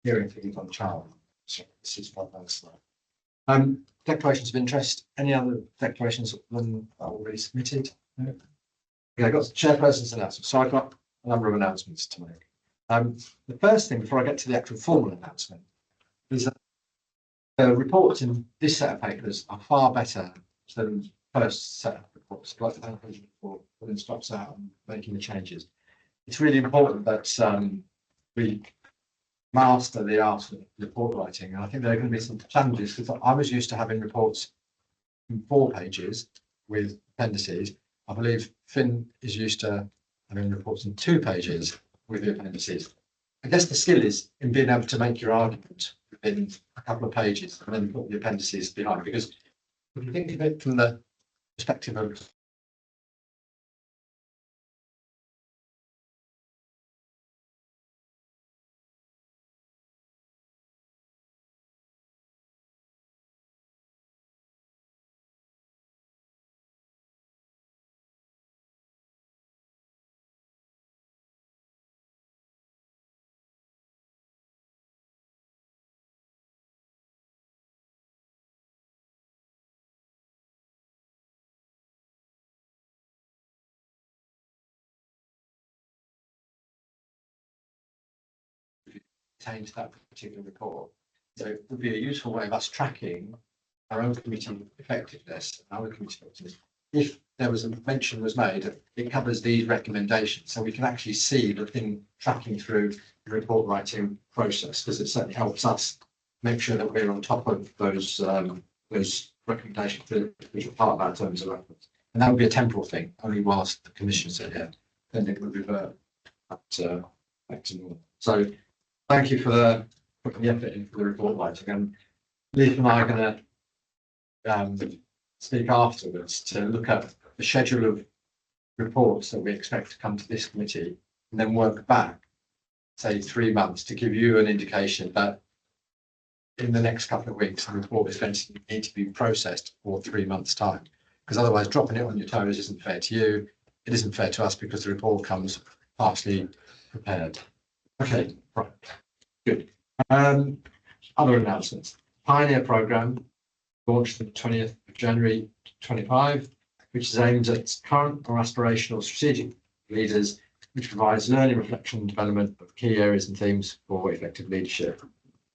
hearing things on child. So this is one of those. Declarations of interest. Any other declarations than already submitted? No? Okay, I've got chairperson's announcements. So I've got a number of announcements to make. The first thing before I get to the actual formal announcement is that the reports in this set of papers are far better than the first set of reports. Like the report that stops out and making the changes. It's really important that we master the art of report writing, and I think there are going to be some challenges because I was used to having reports in 4 pages with appendices. I believe Finn is used to having reports in 2 pages with the appendices. I guess the skill is in being able to make your argument within a couple of pages and then put the appendices behind, because if you think of it from the perspective of to that particular report. So it would be a useful way of us tracking our own committee effectiveness, if there was a mention was made, it covers these recommendations, so we can actually see the thing tracking through the report writing process, because it certainly helps us make sure that we're on top of those recommendations, which are part of our terms of reference. And that would be a temporal thing, only whilst the commission said here, then it would revert back to normal. So thank you for putting the effort in for the report writing, and Leith and I are going to speak afterwards to look at the schedule of reports that we expect to come to this committee, and then work back, say 3 months, to give you an indication that in the next couple of weeks the report is going to need to be processed for 3 months' time, because otherwise dropping it on your toes isn't fair to you. It isn't fair to us because the report comes partially prepared. Okay, right, good. Other announcements. Pioneer programme launched on the 20th of January 25, which is aimed at current or aspirational strategic leaders, which provides learning, reflection and development of key areas and themes for effective leadership.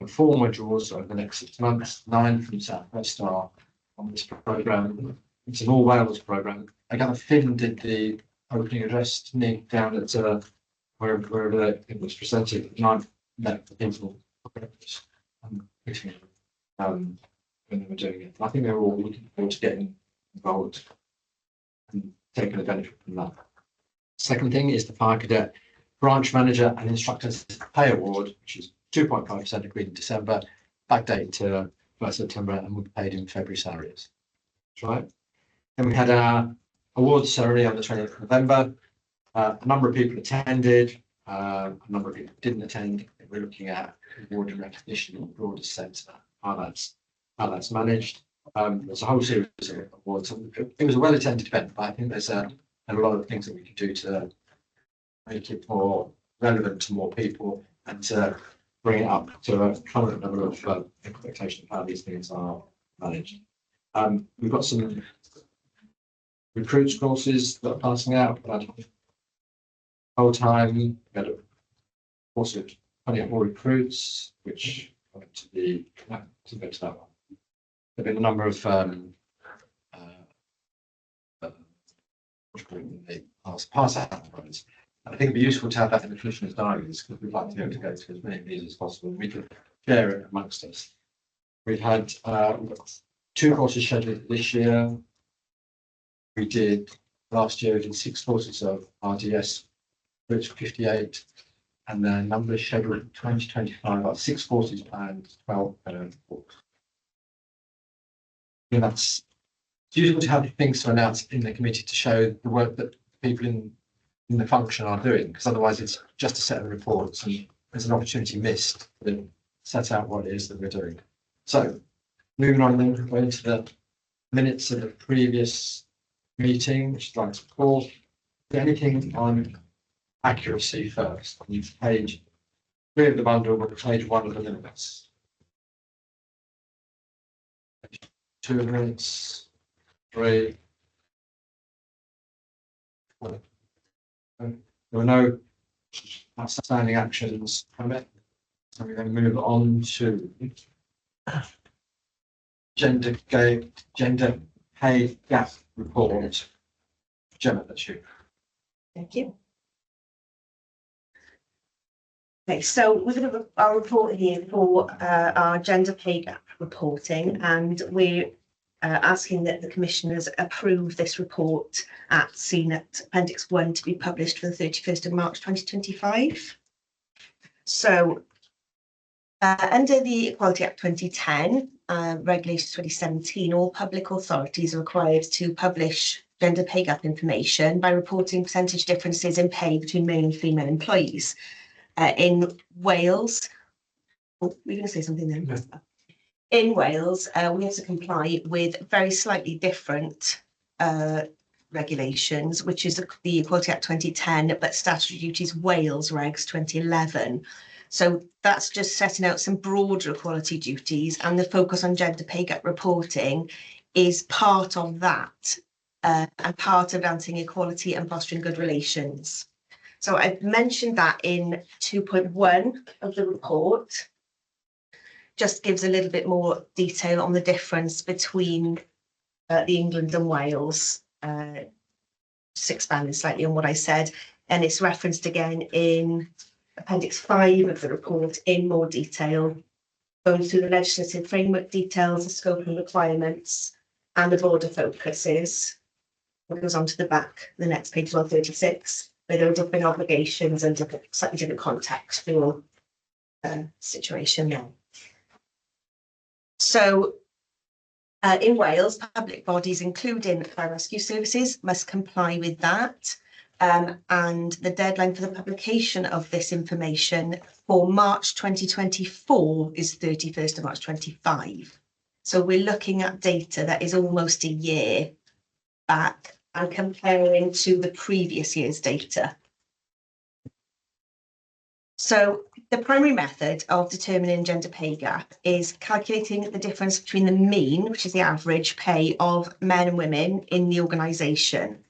And 4 modules over the next 6 months, 9 from South West are on this programme. It's an all Wales programme. I gather Finn did the opening address, didn't he, down at wherever it was presented. And I've met the people when they were doing it. I think they were all looking forward to getting involved and taking a benefit from that. Second thing is the Fire Cadet Branch Manager and Instructors Pay Award, which is 2.5% agreed in December, backdated to 1st September, and will be paid in February salaries. That's right. Then we had our awards ceremony on the 20th of November. A number of people attended, a number of people didn't attend. We're looking at award and recognition in the broader sense, how that's managed. There's a whole series of awards. It was a well-attended event, but I think there's a lot of things that we can do to make it more relevant to more people and to bring it up to a current level of expectation of how these things are managed. We've got some recruits courses that are passing out. Whole time we had a course of 24 recruits, which going to be to go to that one. There've been a number of pass out ones. I think it'd be useful to have that in the commissioner's diaries, because we'd like to be able to go to as many of these as possible. We could share it amongst us. We've had 2 courses scheduled this year. We did last year, we did 6 courses of RDS, which 58, and then number scheduled 2025, about 6 courses planned, 12 books. Yeah, it's useful to have things to announce in the committee to show the work that people in the function are doing, because otherwise it's just a set of reports and there's an opportunity missed to set out what it is that we're doing. So moving on then, going into the minutes of the previous meeting, which is like to call anything on accuracy first on page three of them under page 1 of the minutes. 2 minutes, 3. Well, there were no outstanding actions from it. So we're going to move on to gender pay gap report. Gemma, that's you. Thank you. Okay, so we're going to our report here for our gender pay gap reporting, and we're asking that the commissioners approve this report at CNET Appendix 1 to be published for the 31st of March 2025. So under the Equality Act 2010, Regulations 2017, all public authorities are required to publish gender pay gap information by reporting percentage differences in pay between male and female employees. In Wales, we're going to say something then. Yeah. In Wales, we have to comply with very slightly different regulations, which is the Equality Act 2010, but Statutory Duties Wales Regs 2011. So that's just setting out some broader equality duties, and the focus on gender pay gap reporting is part of that, and part of advancing equality and fostering good relations. So I've mentioned that in 2.1 of the report. Just gives a little bit more detail on the difference between the England and Wales, just expanding slightly on what I said, and it's referenced again in Appendix 5 of the report in more detail, going through the legislative framework details, the scope and requirements, and the broader focuses. It goes on to the back, the next page, 136, where there are different obligations and slightly different context for your situation there. So in Wales, public bodies, including fire rescue services, must comply with that. And the deadline for the publication of this information for March 2024 is 31st of March 25. So we're looking at data that is almost a year back and comparing to the previous year's data. So the primary method of determining gender pay gap is calculating the difference between the mean, which is the average pay of men and women in the organisation.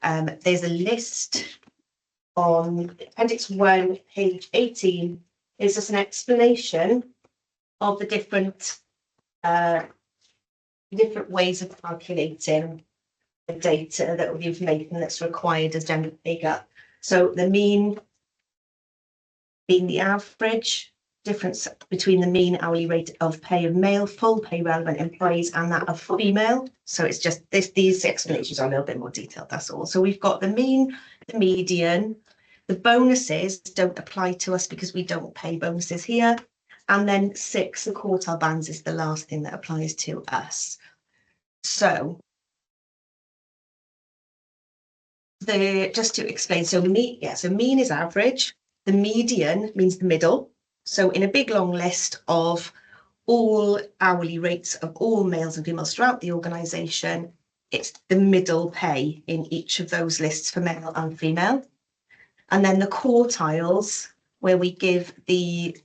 There's a list on Appendix 1, page 18. It's just an explanation of the different ways of calculating the data, the information that's required as gender pay gap. So the mean being the average difference between the mean hourly rate of pay of male full pay relevant employees and that of female. So it's just these explanations are a little bit more detailed, that's all. So we've got the mean, the median, the bonuses don't apply to us because we don't pay bonuses here. And then 6, the quartile bands, is the last thing that applies to us. So just to explain, so mean is average. The median means the middle. So in a big long list of all hourly rates of all males and females throughout the organisation, it's the middle pay in each of those lists for male and female. And then the quartiles, where we give the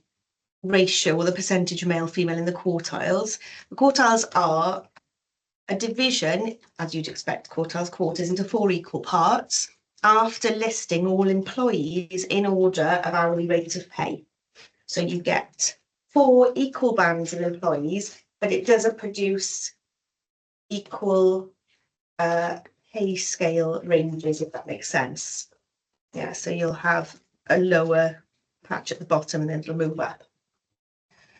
ratio or the percentage male female in the quartiles. The quartiles are a division, as you'd expect, quarters into 4 equal parts, after listing all employees in order of hourly rate of pay. So you get 4 equal bands of employees, but it doesn't produce equal pay scale ranges, if that makes sense. Yeah, so you'll have a lower patch at the bottom and then it'll move up.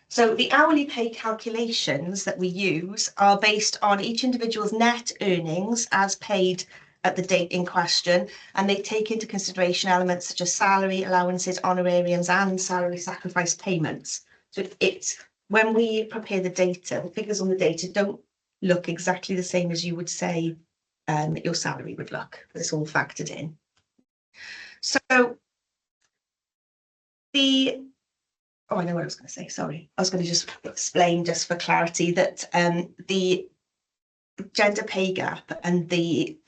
So the hourly pay calculations that we use are based on each individual's net earnings as paid at the date in question, and they take into consideration elements such as salary, allowances, honorariums, and salary sacrifice payments. So it's when we prepare the data, the figures on the data don't look exactly the same as you would say your salary would look. It's all factored in. So I know what I was going to say, sorry. I was going to just explain, just for clarity, that the gender pay gap and the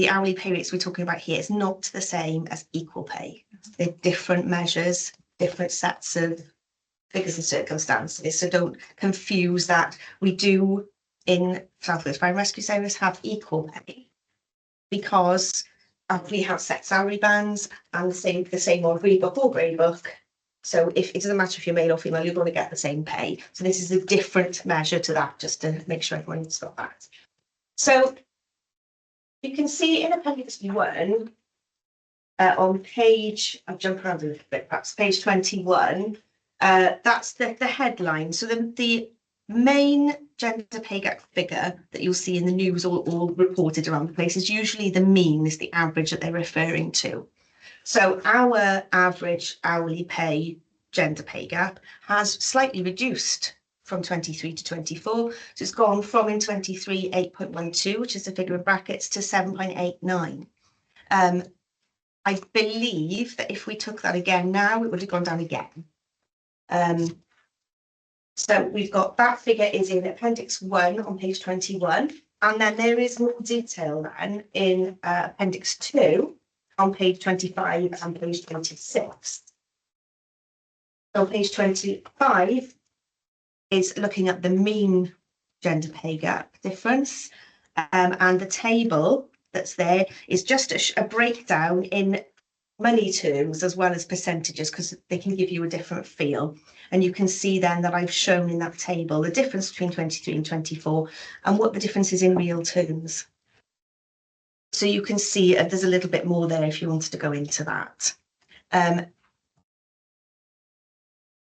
hourly pay rates we're talking about here is not the same as equal pay. They're different measures different sets of figures and circumstances. So don't confuse that. We do in South Wales Fire and Rescue Service have equal pay because we have set salary bands and the same on Green Book or Grey Book. So if it doesn't matter if you're male or female, you're going to get the same pay. So this is a different measure to that, just to make sure everyone's got that. So you can see in Appendix 1 on page, I'll jump around a little bit, perhaps page 21, that's the headline. So the main gender pay gap figure that you'll see in the news all reported around the place is usually the mean, is the average that they're referring to. So our average hourly pay gender pay gap has slightly reduced from 23 to 24. So it's gone from in 23, 8.12, which is the figure in brackets, to 7.89. I believe that if we took that again now, it would have gone down again. So we've got that figure is in Appendix 1 on page 21, and then there is more detail then in Appendix 2 on page 25 and page 26. So page 25 is looking at the mean gender pay gap difference, and the table that's there is just a breakdown in money terms as well as percentages, because they can give you a different feel. And you can see then that I've shown in that table the difference between 23 and 24 and what the difference is in real terms. So you can see there's a little bit more there if you wanted to go into that.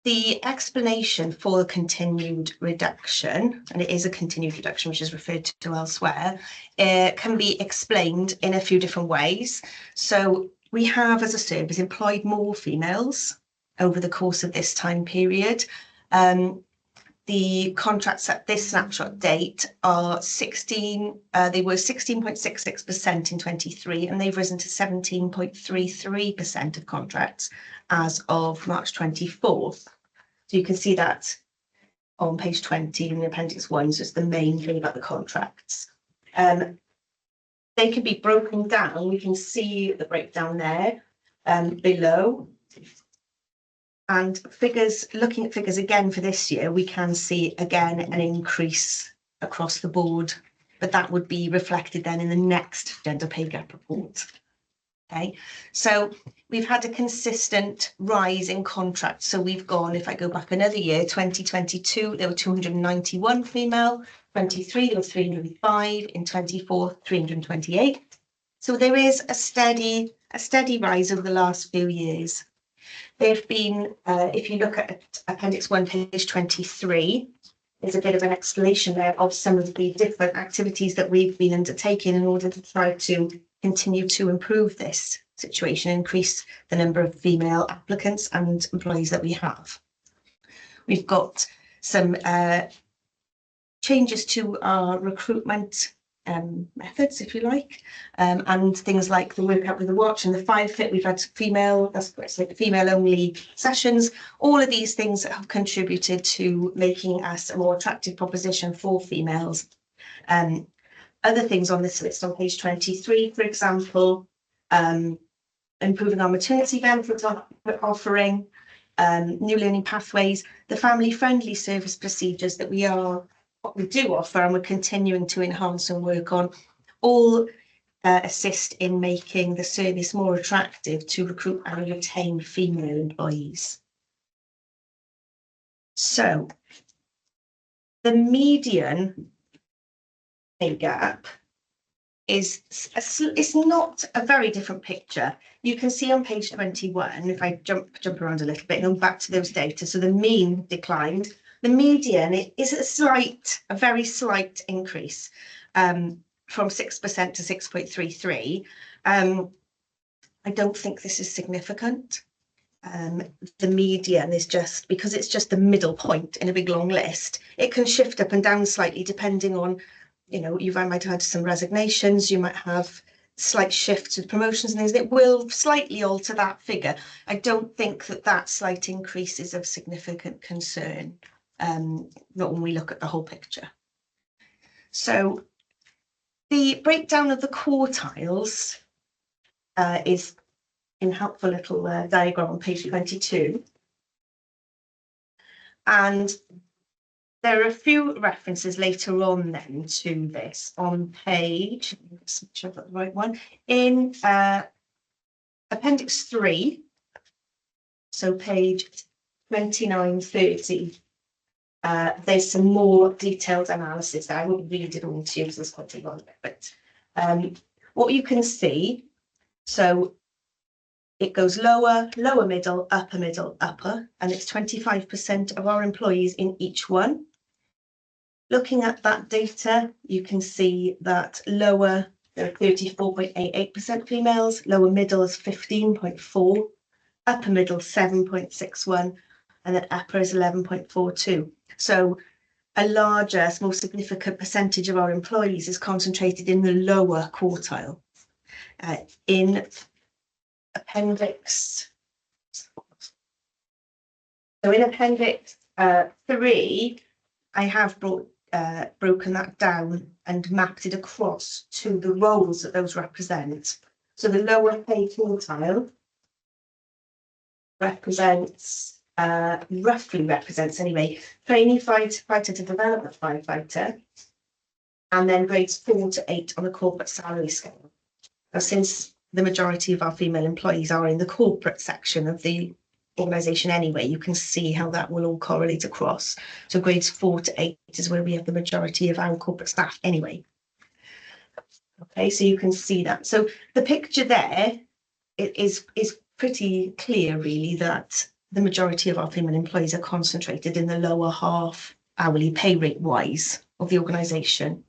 The explanation for the continued reduction, and it is a continued reduction which is referred to elsewhere, can be explained in a few different ways. So we have, as a service, employed more females over the course of this time period. The contracts at this snapshot date are they were 16.66% in 23, and they've risen to 17.33% of contracts as of March 24th. So you can see that on page 20 in Appendix 1, so it's the main thing about the contracts. They can be broken down. We can see the breakdown there below. And figures, looking at figures again for this year, we can see again an increase across the board, but that would be reflected then in the next gender pay gap report. Okay, so we've had a consistent rise in contracts. So we've gone, if I go back another year, 2022, there were 291 female, 23, there were 305, in 24, 328. So there is a steady rise over the last few years. There've been, if you look at Appendix 1, page 23, there's a bit of an explanation there of some of the different activities that we've been undertaking in order to try to continue to improve this situation, increase the number of female applicants and employees that we have. We've got some changes to our recruitment methods, if you like, and things like the Work Out with the Watch and the 5 Fit. We've had female only sessions. All of these things have contributed to making us a more attractive proposition for females. Other things on this list on page 23, for example, improving our maternity benefits offering, new learning pathways, the family-friendly service procedures that we do offer and we're continuing to enhance and work on, all assist in making the service more attractive to recruit and retain female employees. So the median pay gap is not a very different picture. You can see on page 21, if I jump around a little bit, going back to those data, so the mean declined. The median is a very slight increase from 6% to 6.33. I don't think this is significant. The median is just, because it's just the middle point in a big long list, it can shift up and down slightly depending on, you know, I might have had some resignations, you might have slight shifts with promotions and things that will slightly alter that figure. I don't think that slight increase is of significant concern, not when we look at the whole picture. So the breakdown of the quartiles is in helpful little diagram on page 22. And there are a few references later on then to this on page, let's make sure I've got the right one, in appendix 3, so page 2930. There's some more detailed analysis that I won't read it all to you because it's quite a long bit, but what you can see, so it goes lower, lower middle, upper, and it's 25% of our employees in each one. Looking at that data, you can see that lower, there are 34.88% females, lower middle is 15.4%, upper middle 7.61%, and then upper is 11.42%. So a larger, more significant percentage of our employees is concentrated in the lower quartile. In appendix, so in appendix 3, I have broken that down and mapped it across to the roles that those represent. So the lower pay quartile roughly represents anyway, trainee firefighter to development firefighter, and then grades 4 to 8 on the corporate salary scale. Now, since the majority of our female employees are in the corporate section of the organisation anyway, you can see how that will all correlate across. So grades 4 to 8 is where we have the majority of our corporate staff anyway. Okay, so you can see that. So the picture there is pretty clear, really, that the majority of our female employees are concentrated in the lower half, hourly pay rate wise, of the organisation.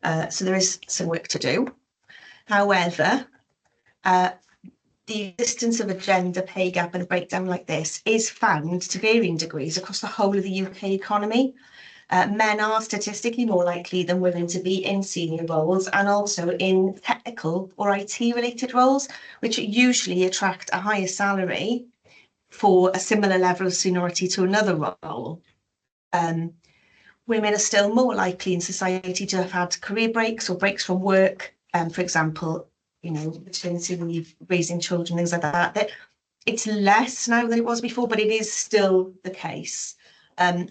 So there is some work to do. However, the existence of a gender pay gap and a breakdown like this is found to varying degrees across the whole of the UK economy. Men are statistically more likely than women to be in senior roles and also in technical or IT related roles, which usually attract a higher salary for a similar level of seniority to another role. Women are still more likely in society to have had career breaks or breaks from work, for example, you know, maternity leave, raising children, things like that. It's less now than it was before, but it is still the case.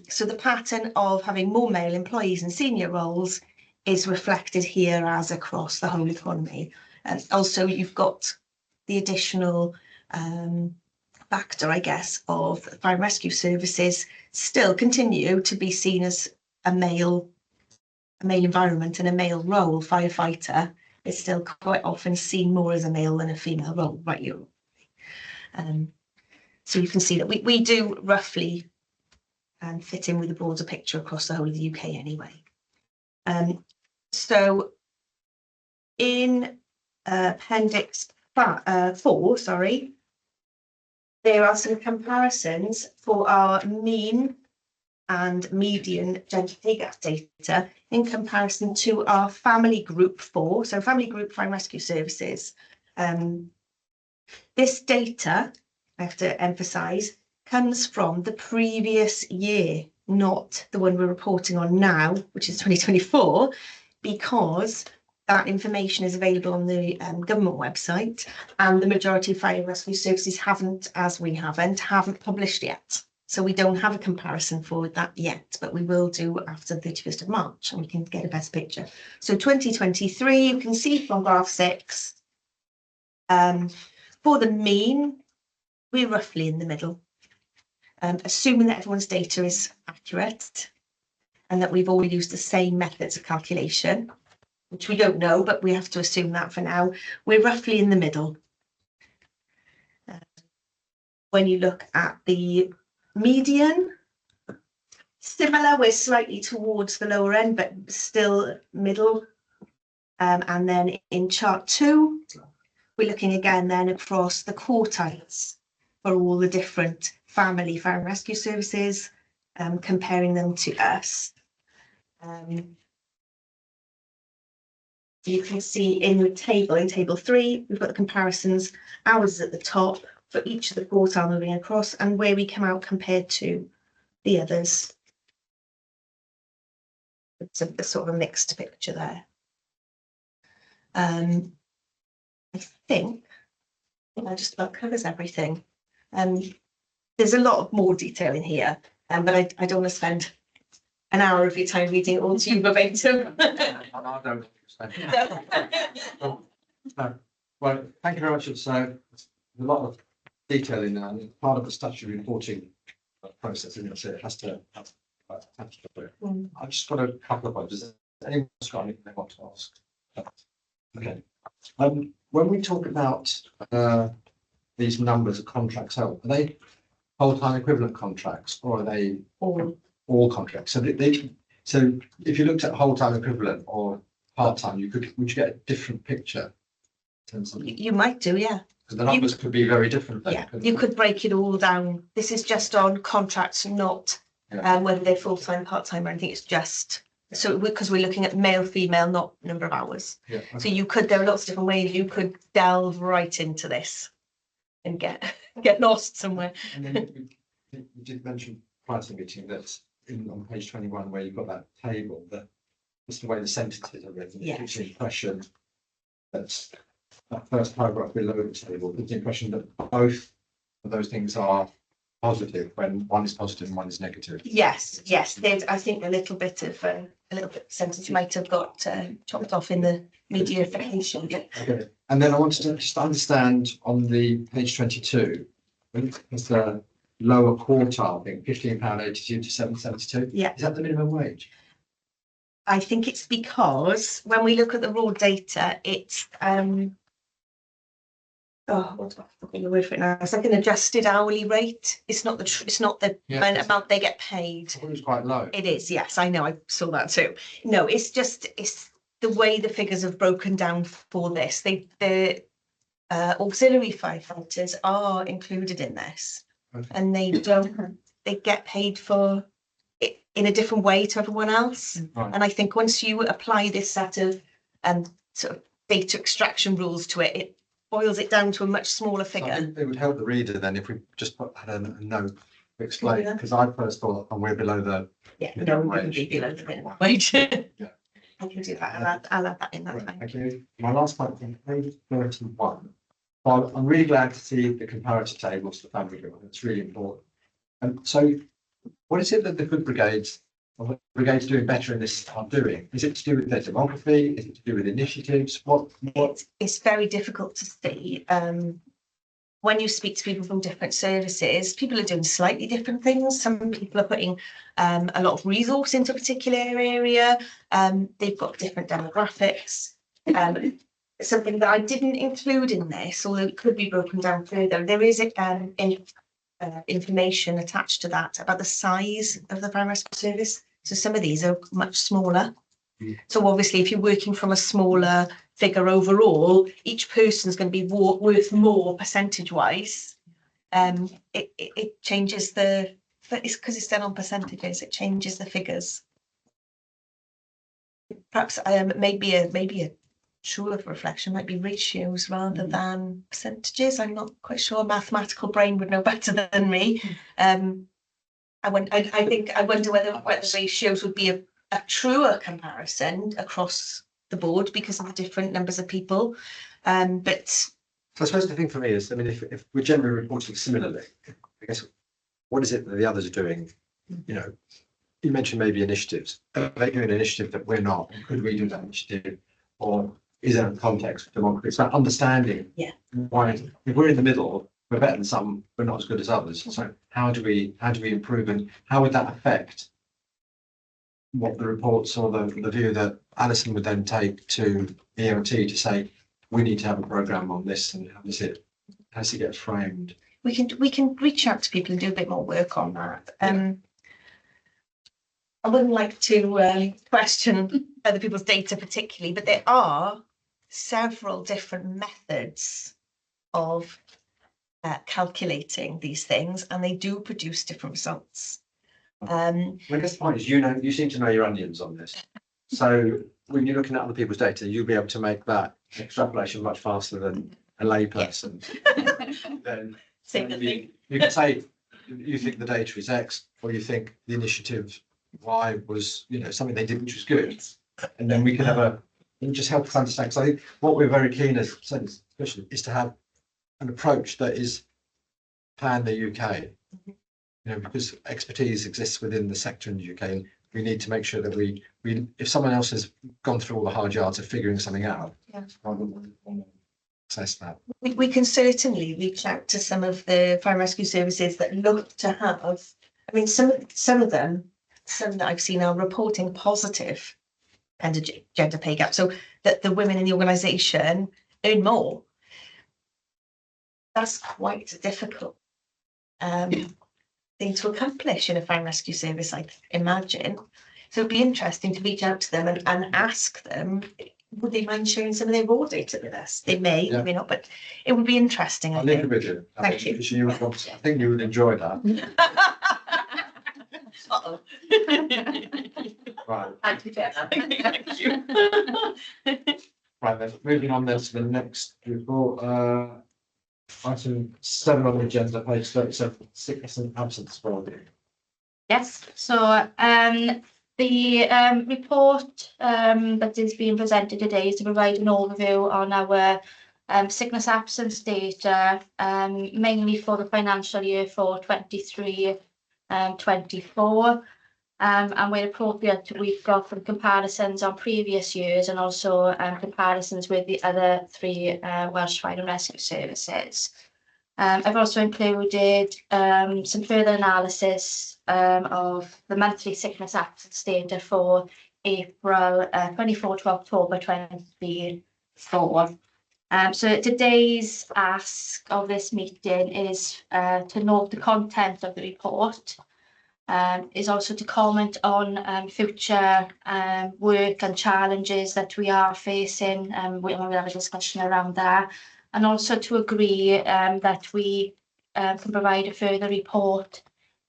So the pattern of having more male employees in senior roles is reflected here as across the whole economy. And also you've got the additional factor, I guess, of fire and rescue services still continue to be seen as a male environment and a male role. Firefighter is still quite often seen more as a male than a female role, right? So you can see that we do roughly fit in with the broader picture across the whole of the UK anyway. So in appendix 4, there are some comparisons for our mean and median gender pay gap data in comparison to our family group 4, so family group fire and rescue services. This data, I have to emphasise, comes from the previous year, not the one we're reporting on now, which is 2024, because that information is available on the government website, and the majority of fire and rescue services haven't published yet. So we don't have a comparison for that yet, but we will do after the 31st of March, and we can get a better picture. So 2023, you can see from graph 6, for the mean, we're roughly in the middle. Assuming that everyone's data is accurate and that we've all used the same methods of calculation, which we don't know, but we have to assume that for now, we're roughly in the middle. When you look at the median, similar, we're slightly towards the lower end, but still middle. And then in chart 2, we're looking again then across the quartiles for all the different family fire and rescue services, comparing them to us. You can see in the table, in table 3, we've got the comparisons, ours at the top for each of the quartile moving across, and where we come out compared to the others. It's a sort of a mixed picture there. I think that just about covers everything. There's a lot more detail in here, But I don't want to spend an hour of your time reading it all to you verbatim. I don't understand. No. Well, thank you very much. It's a lot of detail in there, and part of the statutory reporting process, isn't it? So it has to have attached to it. I've just got a couple of points. Has anyone else got anything they want to ask? Okay. When we talk about these numbers of contracts held, are they whole-time equivalent contracts or are they all contracts? So so if you looked at whole-time equivalent or part-time, would you get a different picture? You might do, yeah. Because the numbers could be very different. Then, Yeah, you could break it all down. This is just on contracts, not whether they're full-time, part-time or anything. It's just so because we're looking at male, female, not number of hours. Yeah. So you could, there are lots of different ways you could delve right into this and get lost somewhere. And then you did mention prior to the meeting that on page 21 where you've got that table, that just the way the sentences are written, it gives the impression that that first paragraph below the table gives the impression that both of those things are positive when one is positive and one is negative. Yes. There's, I think, a little bit of sentence might have got chopped off in the mediaification. Okay. And then I wanted to just understand on the page 22, it's the lower quartile thing, £15.82 to £7.72. Yeah. Is that the minimum wage? I think it's because when we look at the raw data, it's what's the word for it now? It's like an adjusted hourly rate. It's not the amount they get paid. I thought it was quite low. It is, yes, I know, I saw that too. No, it's the way the figures have broken down for this. The auxiliary firefighters are included in this, and they get paid for it in a different way to everyone else. Right. And I think once you apply this set of sort of data extraction rules to it, it boils it down to a much smaller figure. I think it would help the reader then if we just had a note to explain, because I first thought we're below the minimum wage. Below the minimum wage. Yeah. I can do that. I'll add that in. That's Right, fine. thank you. My last point on page 31. Well, I'm really glad to see the comparative tables for family group. It's really important. And so, what is it that the good brigades or the brigades doing better in this are doing? Is it to do with their demography? Is it to do with initiatives? What? It's very difficult to see. When you speak to people from different services, people are doing slightly different things. Some people are putting a lot of resource into a particular area. They've got different demographics. Something that I didn't include in this, although it could be broken down further, there is information attached to that about the size of the fire rescue service. So some of these are much smaller. So obviously, if you're working from a smaller figure overall, each person is going to be worth more percentage-wise. It changes it's because it's done on percentages. It changes the figures. Perhaps maybe a truer reflection might be ratios rather than percentages. I'm not quite sure. A mathematical brain would know better than me. I wonder whether ratios would be a truer comparison across the board because of the different numbers of people. But So I suppose the thing for me is, I mean, if we're generally reporting similarly, I guess what is it that the others are doing? You know, you mentioned maybe initiatives. Are they doing an initiative that we're not? Could we do that initiative? Or is there a context for democracy? It's about understanding why if we're in the middle, we're better than some, we're not as good as others. So how do we improve, and how would that affect what the reports or the view that Alison would then take to ELT to say we need to have a programme on this, and how does it get framed? we can reach out to people and do a bit more work on that. I wouldn't like to question other people's data particularly, but there are several different methods of calculating these things, and they do produce different results. I guess the point is, you seem to know your onions on this. So when you're looking at other people's data, you'll be able to make that extrapolation much faster than a layperson. Then you can say you think the data is X, or you think the initiative Y was, something they did which was good, and then we can have just help us understand. Because I think what we're very keen as especially is to have an approach that is pan the UK. you know, because expertise exists within the sector in the UK, we need to make sure that we if someone else has gone through all the hard yards of figuring something out, Yeah. I wouldn't want to assess that. We can certainly reach out to some of the fire and rescue services that look to have, I mean, some of them, some that I've seen are reporting positive and a gender pay gap, so that the women in the organisation earn more. That's quite a difficult thing to accomplish in a fire and rescue service, I imagine. So it'd be interesting to reach out to them and ask them, would they mind sharing some of their raw data with us? They may, Yeah. they may not, but it would be interesting, I I'll leave it think. with you. Thank you. You would want, I think you would enjoy that. Uh-oh. Right. Thank you, Gemma. Thank you. Right then, moving on then to the next report, item 7 on the agenda, page 37, sickness and absence wellbeing. Yes, so the report that is being presented today is to provide an overview on our sickness absence data, mainly for the financial year for 23-24. And where appropriate, we've got some comparisons on previous years and also comparisons with the other 3 Welsh Fire and Rescue services. I've also included some further analysis of the monthly sickness absence data for April 24 to October 24. So today's ask of this meeting is to note the content of the report, is also to comment on future work and challenges that we are facing, we'll have a discussion around that, and also to agree that we can provide a further report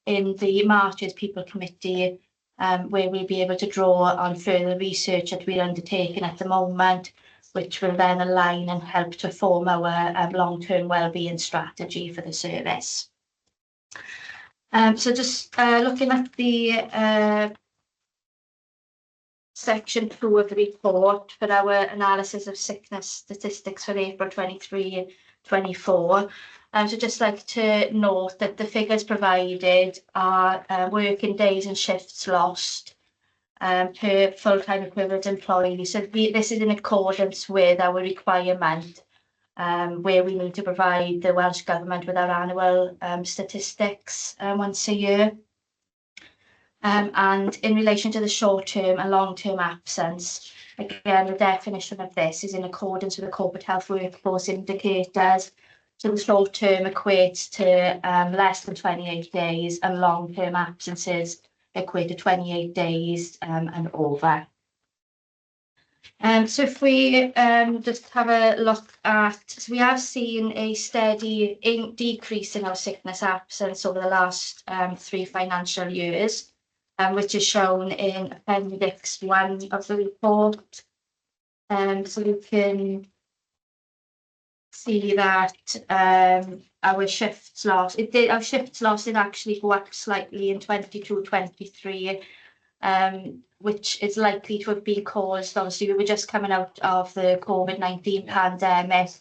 in the Marches People Committee, where we'll be able to draw on further research that we're undertaking at the moment, which will then align and help to form our long-term wellbeing strategy for the service. So just looking at the section 2 of the report for our analysis of sickness statistics for April 23-24. So just like to note that the figures provided are working days and shifts lost per full-time equivalent employee. So this is in accordance with our requirement, where we need to provide the Welsh Government with our annual statistics once a year. And in relation to the short-term and long-term absence, again, the definition of this is in accordance with the Corporate Health Workforce Indicators. So the short-term equates to less than 28 days, and long-term absences equate to 28 days and over. So if we just have a look at, so we have seen a steady decrease in our sickness absence over the last 3 financial years, which is shown in Appendix 1 of the report. So you can see that our shifts lost, our shifts lost did actually go up slightly in 22-23. Which is likely to have been caused, obviously we were just coming out of the COVID-19 pandemic.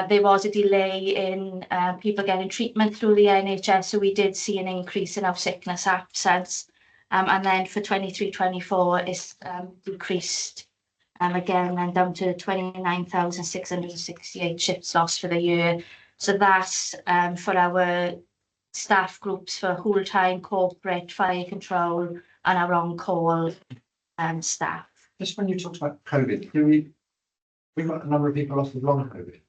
There was a delay in people getting treatment through the NHS, so we did see an increase in our sickness absence. And then for 23-24 it's decreased again and down to 29,668 shifts lost for the year. So that's for our staff groups for full-time, corporate, fire control, and our on-call staff. Just when you talked about COVID, we've got a number of people off with long COVID.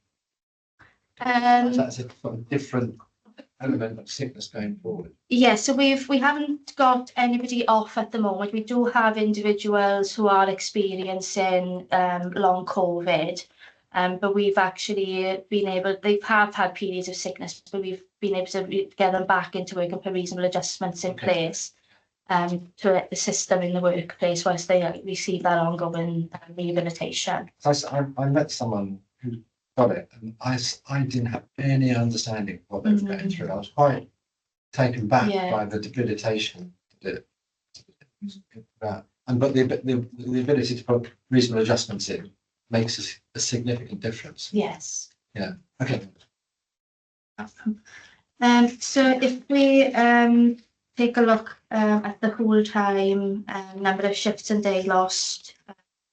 That's a sort of different element of sickness going forward. Yeah, so we haven't got anybody off at the moment. We do have individuals who are experiencing long COVID, but we've actually been able, they have had periods of sickness, but we've been able to get them back into work and put reasonable adjustments in place to the system in the workplace whilst they receive that ongoing rehabilitation. So I met someone who got it, and I didn't have any understanding of what they were going through. I was quite taken back by the debilitation but the ability to put reasonable adjustments in makes a significant difference. Yes. Yeah. Okay. So if we take a look at the whole time number of shifts and day lost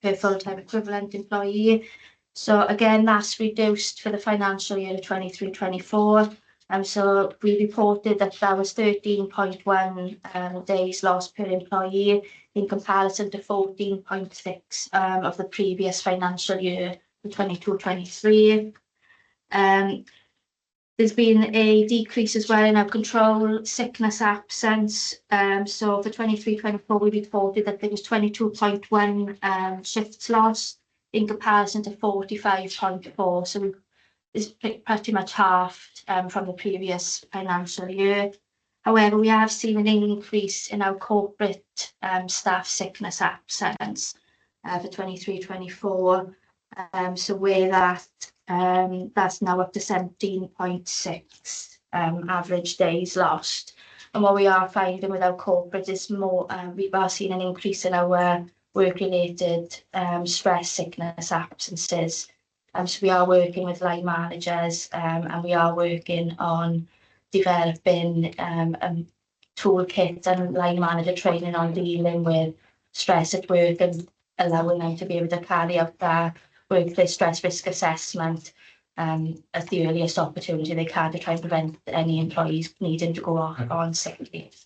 per full-time equivalent employee. So again, that's reduced for the financial year 23-24. So we reported that that was 13.1 days lost per employee in comparison to 14.6 of the previous financial year, 22-23. There's been a decrease as well in our control sickness absence. So for 23-24, we reported that there was 22.1 shifts lost in comparison to 45.4. So it's pretty much halved from the previous financial year. However, we have seen an increase in our corporate staff sickness absence for 23-24. So where that's now up to 17.6 average days lost. And what we are finding with our corporate is more, we are seeing an increase in our work-related stress, sickness, absences. So we are working with line managers and we are working on developing toolkits and line manager training on dealing with stress at work and allowing them to be able to carry out their workplace stress risk assessment at the earliest opportunity they can to try and prevent any employees needing to go on sick leave.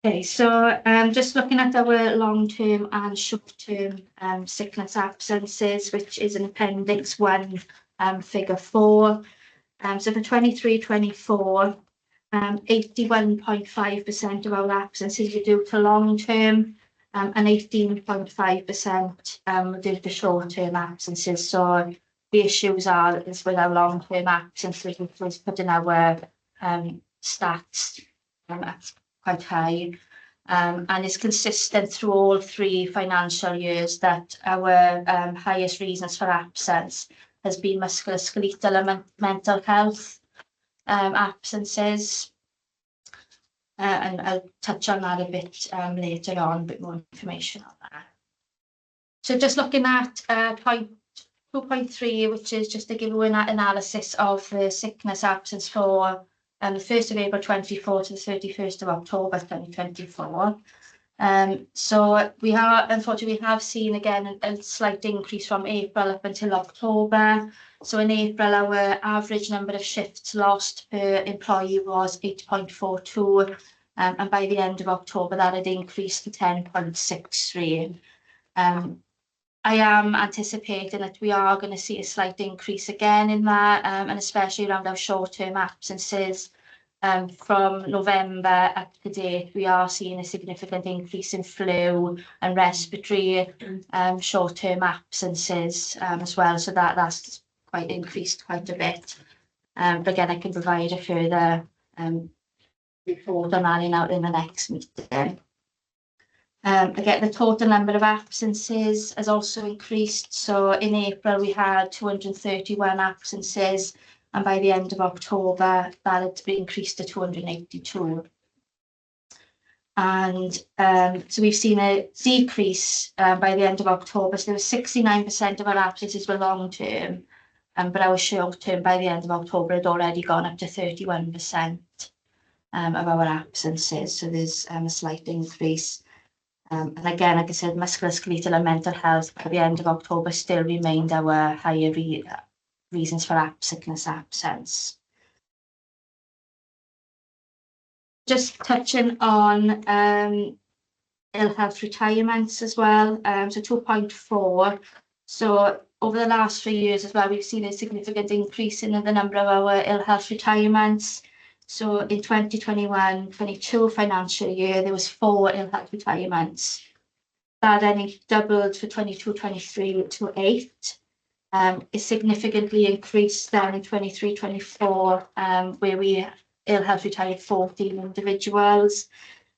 Okay, so just looking at our long-term and short-term sickness absences, which is in Appendix 1, Figure 4. So for 23-24, 81.5% of our absences were due to long-term and 18.5% were due to short-term absences. So the issues is with our long-term absences, which was putting our stats at quite high. And it's consistent through all 3 financial years that our highest reasons for absence has been musculoskeletal and mental health absences. And I'll touch on that a bit later on, a bit more information on that. So just looking at point 2.3, which is just to give you an analysis of the sickness absence for the 1st of April 24 to the 31st of October 2024. So unfortunately, we have seen again a slight increase from April up until October. So in April, our average number of shifts lost per employee was 8.42. And by the end of October, that had increased to 10.63. I am anticipating that we are going to see a slight increase again in that, and especially around our short-term absences. From November up to date, we are seeing a significant increase in flu and respiratory short-term absences as well. So that's quite increased quite a bit. But again, I can provide a further report on that in the next meeting. Again, the total number of absences has also increased. So in April, we had 231 absences, and by the end of October, that had increased to 282. And so we've seen a decrease by the end of October. So there was 69% of our absences were long-term, but our short-term by the end of October had already gone up to 31% of our absences. So there's a slight increase. And again, like I said, musculoskeletal and mental health by the end of October still remained our higher reasons for sickness absence. Just touching on ill health retirements as well. So 2.4. So over the last 3 years as well, we've seen a significant increase in the number of our ill health retirements. So in 2021-22 financial year, there was 4 ill health retirements. That then doubled for 22-23 to 8. It significantly increased then in 23-24, where we ill health retired 14 individuals,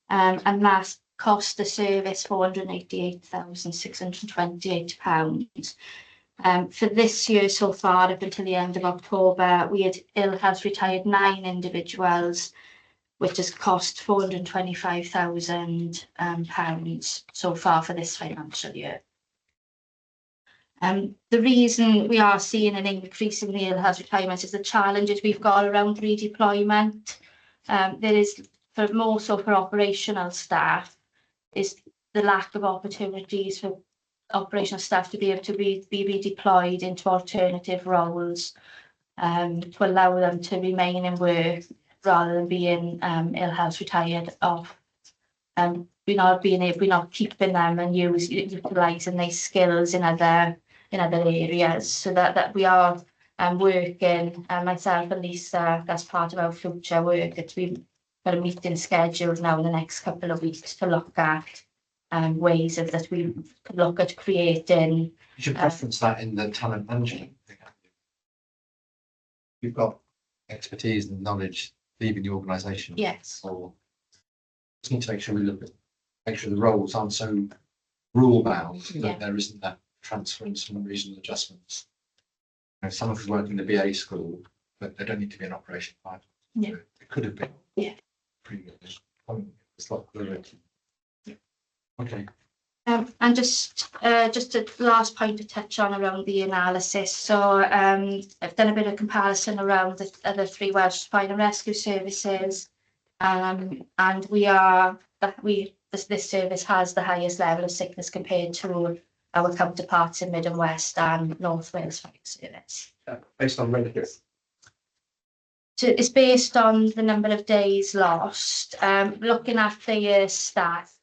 and that cost the service £488,628. For this year so far, up until the end of October, we had ill health retired 9 individuals, which has cost £425,000 so far for this financial year. The reason we are seeing an increase in the ill health retirements is the challenges we've got around redeployment. There is, more so for operational staff, is the lack of opportunities for operational staff to be able to be redeployed into alternative roles, to allow them to remain in work rather than being ill health retired off. We're not keeping them and utilising their skills in other areas. So that we are working, myself and Lisa, that's part of our future work, that we've got a meeting scheduled now in the next couple of weeks to look at ways of that we could look at creating. You should reference that in the talent management thing. You've got expertise and knowledge leaving the organisation. Yes. Or just need to make sure make sure the roles aren't so rule bound that there isn't that transference and reasonable adjustments. Some of us work in the BA school, but they don't need to be an operation part. Yeah. It could have been. Yeah. Previously. It's like okay. And just a last point to touch on around the analysis. So I've done a bit of comparison around the other 3 Welsh Fire and Rescue services, and this service has the highest level of sickness compared to our counterparts in Mid and West and North Wales Fire Service. Based on revenue. So it's based on the number of days lost. Looking at the staff,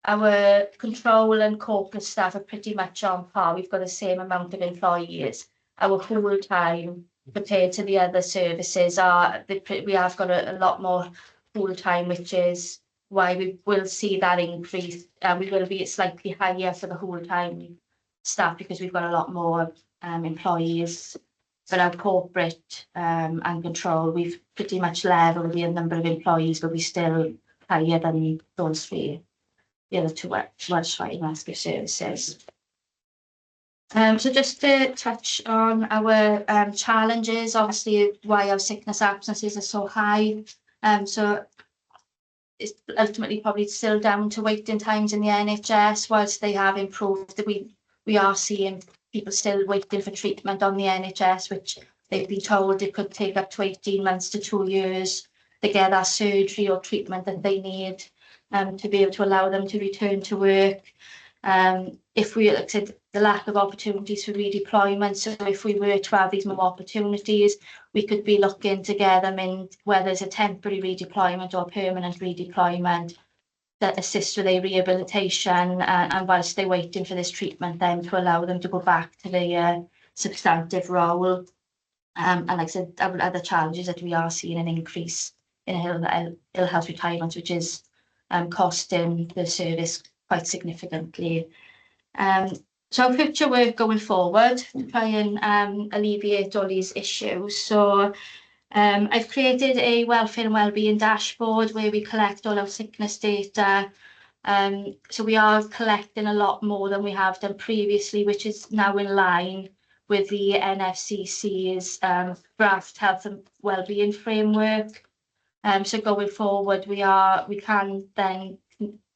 our control and corporate staff are pretty much on par. We've got the same amount of employees. Our full time compared to the other services we have got a lot more full time, which is why we will see that increase. We will be slightly higher for the whole time staff because we've got a lot more employees. But our corporate and control, we've pretty much leveled the number of employees, but we're still higher than those 3. The other 2 Welsh Fire and Rescue services. So just to touch on our challenges, obviously why our sickness absences are so high. So it's ultimately probably still down to waiting times in the NHS. Whilst they have improved, we are seeing people still waiting for treatment on the NHS, which they've been told it could take up to 18 months to 2 years to get that surgery or treatment that they need. To be able to allow them to return to work. If we, like I said, the lack of opportunities for redeployment, so if we were to have these more opportunities, we could be looking to get them in, whether it's a temporary redeployment or permanent redeployment, that assists with their rehabilitation, and whilst they're waiting for this treatment, then to allow them to go back to the substantive role. And like I said, other challenges that we are seeing an increase in ill health retirement, which is costing the service quite significantly. So our future work going forward to try and alleviate all these issues. So I've created a welfare and wellbeing dashboard where we collect all our sickness data. So we are collecting a lot more than we have done previously, which is now in line with the NFCC's draft health and wellbeing framework. So going forward, we can then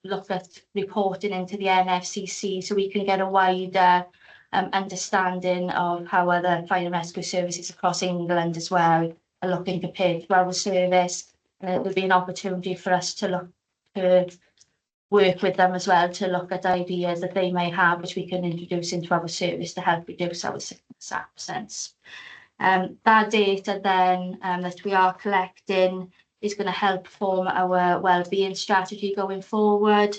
look at reporting into the NFCC so we can get a wider understanding of how other fire and rescue services across England as well are looking compared to our service. And it will be an opportunity for us to work with them as well to look at ideas that they may have, which we can introduce into our service to help reduce our sickness absence. That data then that we are collecting is going to help form our wellbeing strategy going forward.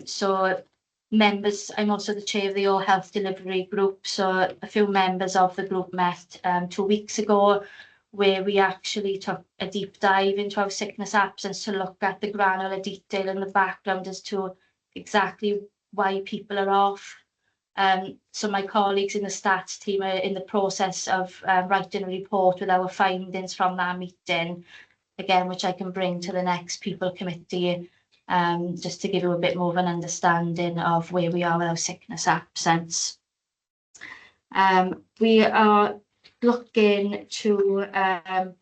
So members, I'm also the chair of the All Health Delivery Group. So a few members of the group met 2 weeks ago, where we actually took a deep dive into our sickness absence to look at the granular detail and the background as to exactly why people are off. So my colleagues in the stats team are in the process of writing a report with our findings from that meeting, again, which I can bring to the next people committee, just to give you a bit more of an understanding of where we are with our sickness absence. We are looking to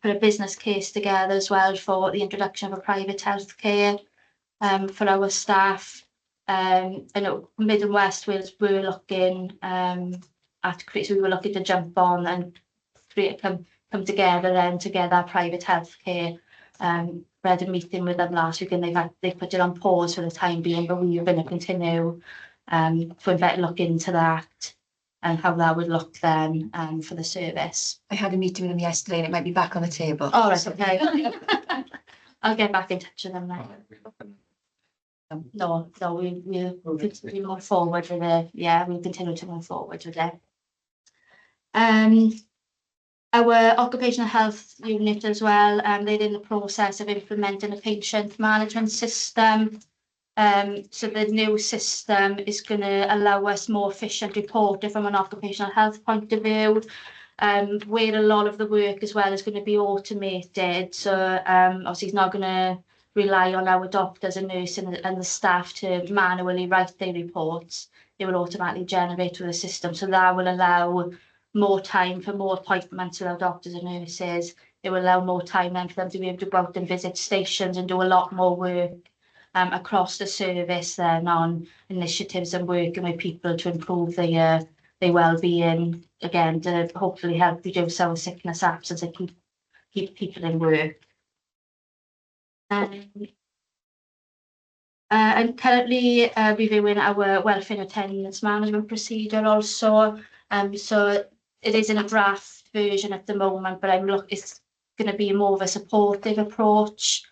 put a business case together as well for the introduction of a private healthcare for our staff. I know Mid and West Wales were looking so we were looking to jump on and come together then to get our private healthcare. We had a meeting with them last week and they put it on pause for the time being, but we were going to continue for a better look into that and how that would look then for the service. I had a meeting with them yesterday and it might be back on the table. All right, okay. I'll get back in touch with them now. No, we'll continue move forward with it. Yeah, we'll continue to move forward with it. Our occupational health unit as well, they're in the process of implementing a patient management system. So the new system is going to allow us more efficient reporting from an occupational health point of view, where a lot of the work as well is going to be automated. So obviously it's not going to rely on our doctors and nurses and the staff to manually write their reports. They will automatically generate with the system. So that will allow more time for more appointments with our doctors and nurses. It will allow more time then for them to be able to go out and visit stations and do a lot more work across the service then on initiatives and working with people to improve their well-being, again, to hopefully help reduce our sickness absence and keep people in work. I'm currently reviewing our welfare attendance management procedure also. So it is in a draft version at the moment, but it's going to be more of a supportive approach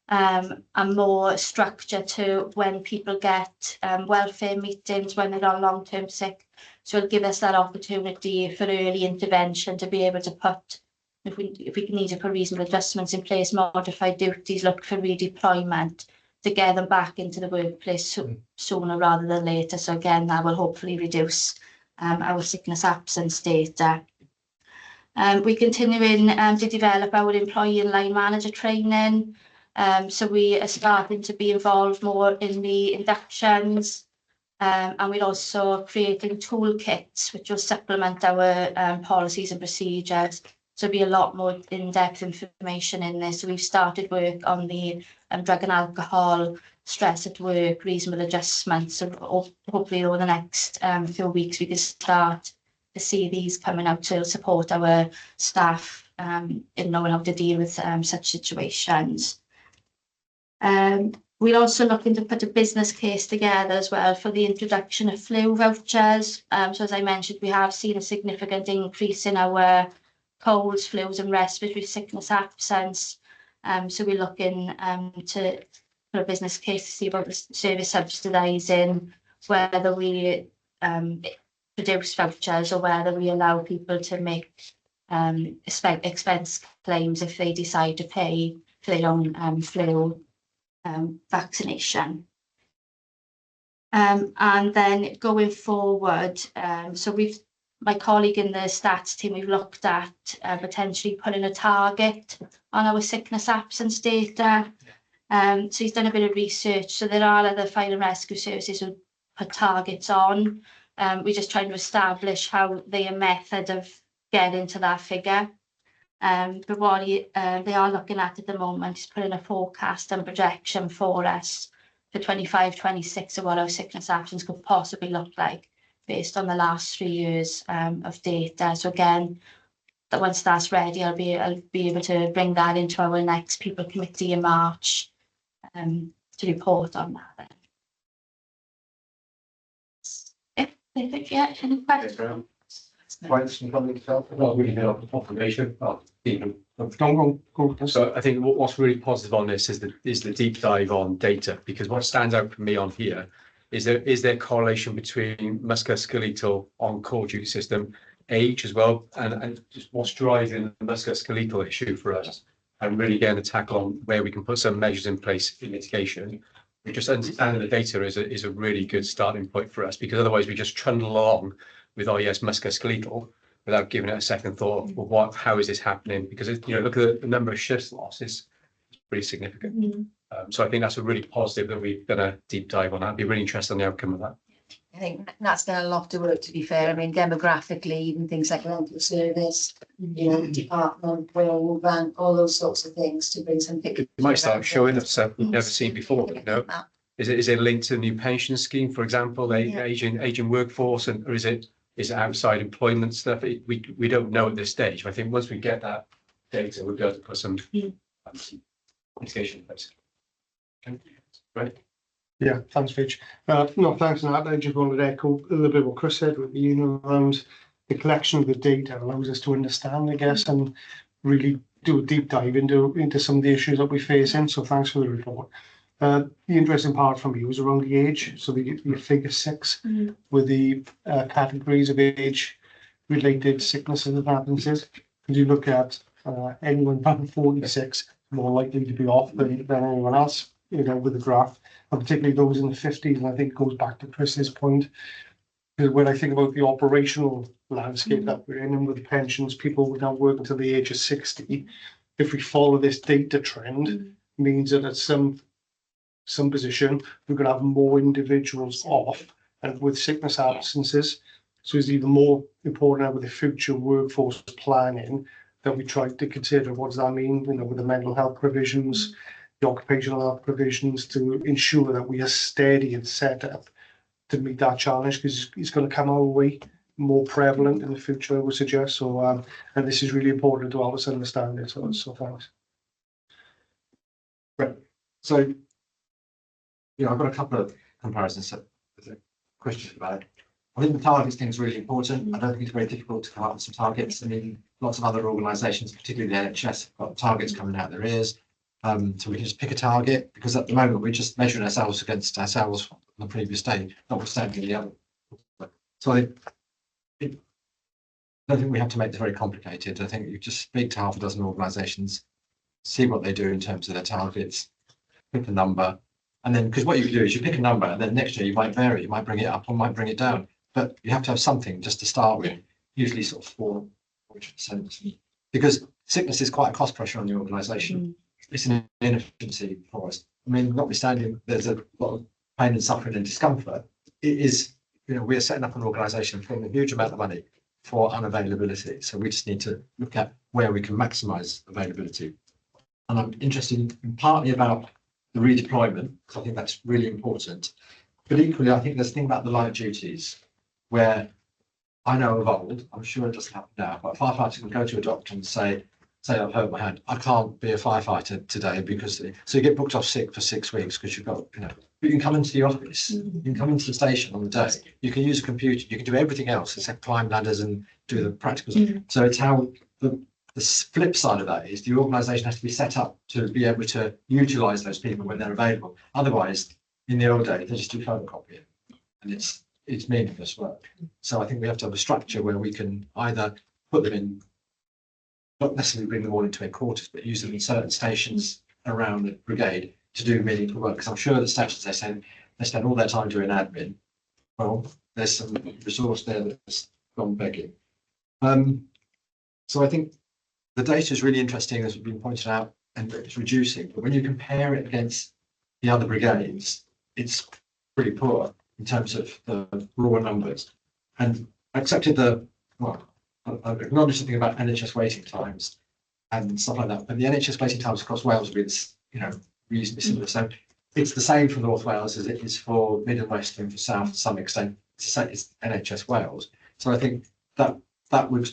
and more structure to when people get welfare meetings when they're on long-term sick. So it'll give us that opportunity for early intervention to be able to put, if we need to put reasonable adjustments in place, modify duties, look for redeployment to get them back into the workplace sooner rather than later. So again, that will hopefully reduce our sickness absence data. We're continuing to develop our employee and line manager training. So we are starting to be involved more in the inductions, and we're also creating toolkits which will supplement our policies and procedures. So be a lot more in-depth information in this. So we've started work on the drug and alcohol, stress at work, reasonable adjustments. So hopefully over the next few weeks we can start to see these coming out to support our staff in knowing how to deal with such situations. We're also looking to put a business case together as well for the introduction of flu vouchers. So as I mentioned, we have seen a significant increase in our colds, flus and respiratory sickness absence. So we're looking to for a business case to see about the service subsidising, whether we produce vouchers or whether we allow people to make expense claims if they decide to pay for their own flu vaccination. And then going forward, so my colleague in the stats team, we've looked at potentially putting a target on our sickness absence data. So he's done a bit of research. So there are other fire and rescue services who put targets on. We're just trying to establish how their method of getting to that figure. But what they are looking at the moment is putting a forecast and projection for us for 25-26 of what our sickness absence could possibly look like based on the last 3 years of data. So again, that once that's ready, I'll be able to bring that into our next people committee in March to report on that. Then. Yeah, any questions? Well, we have a confirmation. So I think what's really positive on this is the deep dive on data, because what stands out for me on here is there correlation between musculoskeletal on-call duty system, age as well, and just what's driving the musculoskeletal issue for us, and really getting a tackle on where we can put some measures in place in mitigation. We just understanding the data is a really good starting point for us, because otherwise we just trundle along with, oh yes, musculoskeletal, without giving it a second thought. Well, how is this happening? Because look at the number of shifts lost is pretty significant. So I think that's a really positive that we've done a deep dive on that. I'd be really interested in the outcome of that. I think that's done a lot of work, to be fair. I mean, demographically, even things like rental service, department, will, van, all those sorts of things to bring some pictures. It might start showing us stuff we've never seen before. Is it linked to the new pension scheme, for example, the aging workforce, or is it Is it outside employment stuff? We don't know at this stage. I think once we get that data, we'll be able to put some mitigation in place. Okay. Right. Yeah, thanks, Rich. No, thanks for that. I just wanted to echo a little bit what Chris said with around the collection of the data allows us to understand, I guess, and really do a deep dive into some of the issues that we're facing. So thanks for the report. The interesting part for me was around the age. So the figure 6 with the categories of age-related sicknesses and absences. Because you look at anyone above 46 more likely to be off than anyone else, with the graph, and particularly those in the 50s. And I think it goes back to Chris's point. Because when I think about the operational landscape that we're in, and with pensions, people would now work until the age of 60. If we follow this data trend, means that at some position, we're going to have more individuals off and with sickness absences. So it's even more important with the future workforce planning that we try to consider what does that mean, with the mental health provisions, the occupational health provisions, to ensure that we are steady and set up to meet that challenge, because it's going to come our way more prevalent in the future, I would suggest. So, and this is really important to help us understand it. So thanks. Right. So, I've got a couple of comparisons, questions about it. I think the targets thing is really important. I don't think it's very difficult to come up with some targets. I mean, lots of other organisations, particularly the NHS, have got targets coming out their ears. So we can just pick a target, because at the moment we're just measuring ourselves against ourselves on the previous day, notwithstanding the other. So I don't think we have to make this very complicated. I think you just speak to half a dozen organisations, see what they do in terms of their targets, pick a number, and then, because what you do is you pick a number, and then next year you might vary, you might bring it up or might bring it down, but you have to have something just to start with, usually sort of 4%, because sickness is quite a cost pressure on the organisation. It's an inefficiency for us. I mean, notwithstanding there's a lot of pain and suffering and discomfort, it is, we are setting up an organisation paying a huge amount of money for unavailability. So we just need to look at where we can maximise availability. And I'm interested in partly about the redeployment, because I think that's really important. But equally, I think there's a thing about the light duties, where I know of old, I'm sure it doesn't happen now, but firefighters can go to a doctor and say I've hurt my hand, I can't be a firefighter today, because so you get booked off sick for 6 weeks because you've got, you can come into the office, you can come into the station on the day, you can use a computer, you can do everything else except climb ladders and do the practicals. So it's how the flip side of that is the organisation has to be set up to be able to utilise those people when they're available. Otherwise, in the old days, they just do photocopying, and it's meaningless work. So I think we have to have a structure where we can either put them in, not necessarily bring them all into headquarters, but use them in certain stations around the brigade to do meaningful work. Because I'm sure the stations they spend all their time doing admin. Well, there's some resource there that's gone begging. So I think the data is really interesting, as has been pointed out, and it's reducing. But when you compare it against the other brigades, it's pretty poor in terms of the raw numbers. And I accepted I acknowledge something about NHS waiting times and stuff like that, but the NHS waiting times across Wales have been, reasonably similar. So it's the same for North Wales as it is for Mid and West and for South to some extent. It's NHS Wales. So I think that would,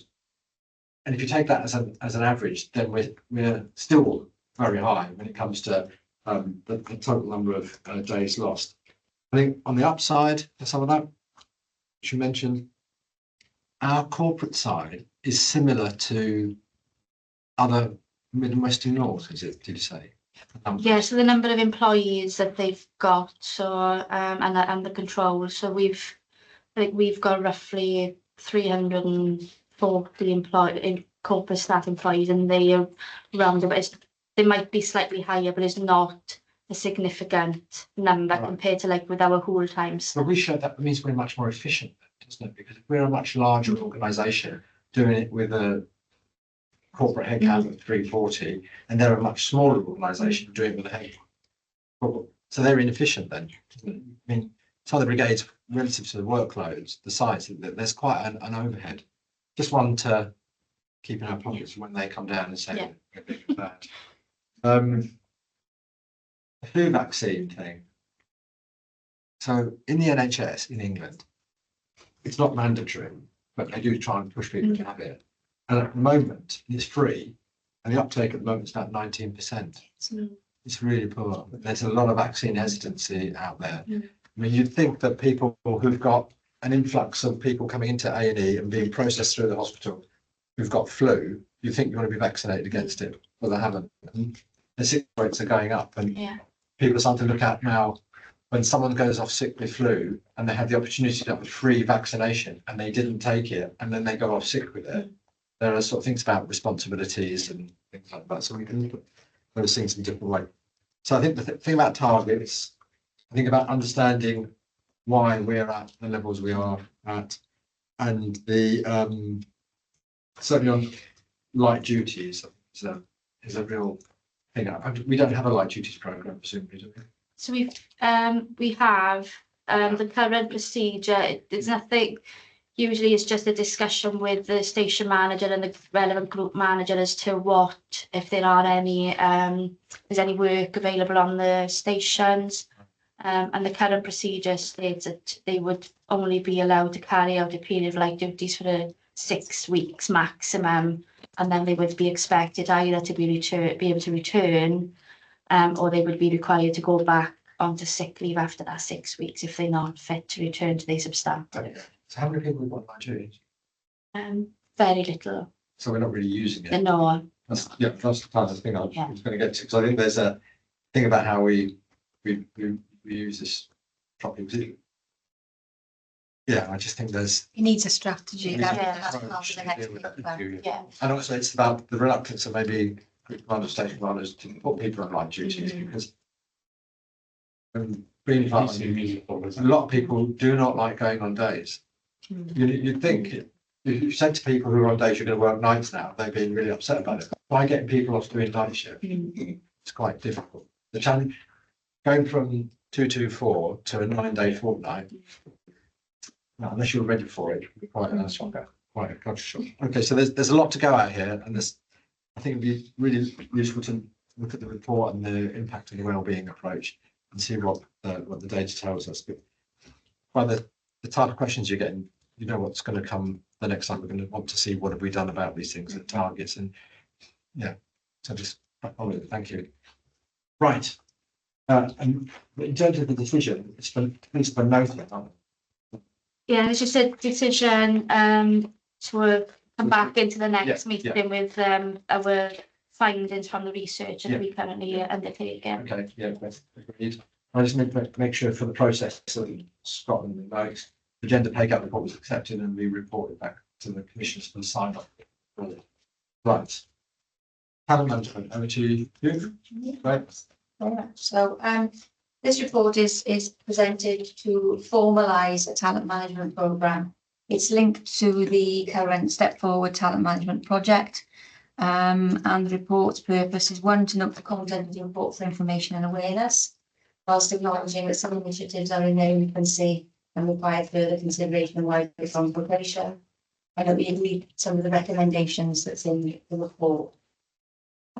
and if you take that as an average, then we're still very high when it comes to the total number of days lost. I think on the upside for some of that, which you mentioned, our corporate side is similar to other Mid and Western North, did you say? Yeah, so the number of employees that they've got, so and the control. So we've got roughly 340 corporate staff employees, and they are round about. They might be slightly higher, but it's not a significant number compared to with our whole times. But we showed that means we're much more efficient, doesn't it? Because if we're a much larger organisation doing it with a corporate headcount of 340, and they're a much smaller organisation doing it with a headcount, so they're inefficient then. I mean, some of the brigades relative to the workloads, the size, there's quite an overhead. Just one to keep in our pockets when they come down and say we're big and bad. The flu vaccine thing. So in the NHS in England, it's not mandatory, but they do try and push people to have it. And at the moment, it's free, and the uptake at the moment is about 19%. It's really poor. There's a lot of vaccine hesitancy out there. I mean, you'd think that people who've got an influx of people coming into A&E and being processed through the hospital who've got flu, you think you want to be vaccinated against it, but they haven't. And the sick rates are going up, and people are starting to look at now when someone goes off sick with flu and they have the opportunity to have a free vaccination and they didn't take it and then they go off sick with it. There are sort of things about responsibilities and things like that. So we can look at those things in a different way. So I think the thing about targets, I think about understanding why we're at the levels we are at, and the certainly on light duties is a real thing. We don't have a light duties program, presumably, do we? So we have the current procedure. There's nothing. Usually, it's just a discussion with the station manager and the relevant group manager as to what, if there are any, there's any work available on the stations. And the current procedure states that they would only be allowed to carry out a period of light duties for 6 weeks maximum, and then they would be expected either to be able to return, or they would be required to go back onto sick leave after that 6 weeks if they're not fit to return to their substantive. So how many people have got light duties? Very little. So we're not really using it. No. That's the kind of thing I was going to get to, because I think there's a thing about how we use this properly. Yeah, I just think there's. It needs a strategy. It needs That's an part of approach the to next deal with that. program. Yeah. And also it's about the reluctance of maybe commander station commanders to put people on light duties, because being part of a lot of people do not like going on days. You'd think if you said to people who are on days you're going to work nights now, they've been really upset about it. By getting people off doing night shift, it's quite difficult. The challenge going from 224 to a 9-day fortnight, unless you're ready for it, be quite a culture shock. Okay, so there's a lot to go out here, and I think it'd be really useful to look at the report and the impact of the wellbeing approach and see what the data tells us. But by the type of questions you're getting, you know what's going to come the next time. We're going to want to see what have we done about these things and targets, and so just thank you. Right. And in terms of the decision, it's for noting, aren't it? Yeah, it's just a decision to come back into the next meeting with our findings from the research that we currently undertaking. Okay, agreed. I just need to make sure for the process that Scotland knows the gender pay gap report was accepted and we reported back to the commissioners for the sign off. Right. Talent management, over to you. Right. So this report is presented to formalise a talent management programme. It's linked to the current Step Forward talent management project. And the report's purpose is, one, to note the content of the report for information and awareness, whilst acknowledging that some initiatives are in their infancy and require further consideration and wider consultation. And that we agree some of the recommendations that's in the report.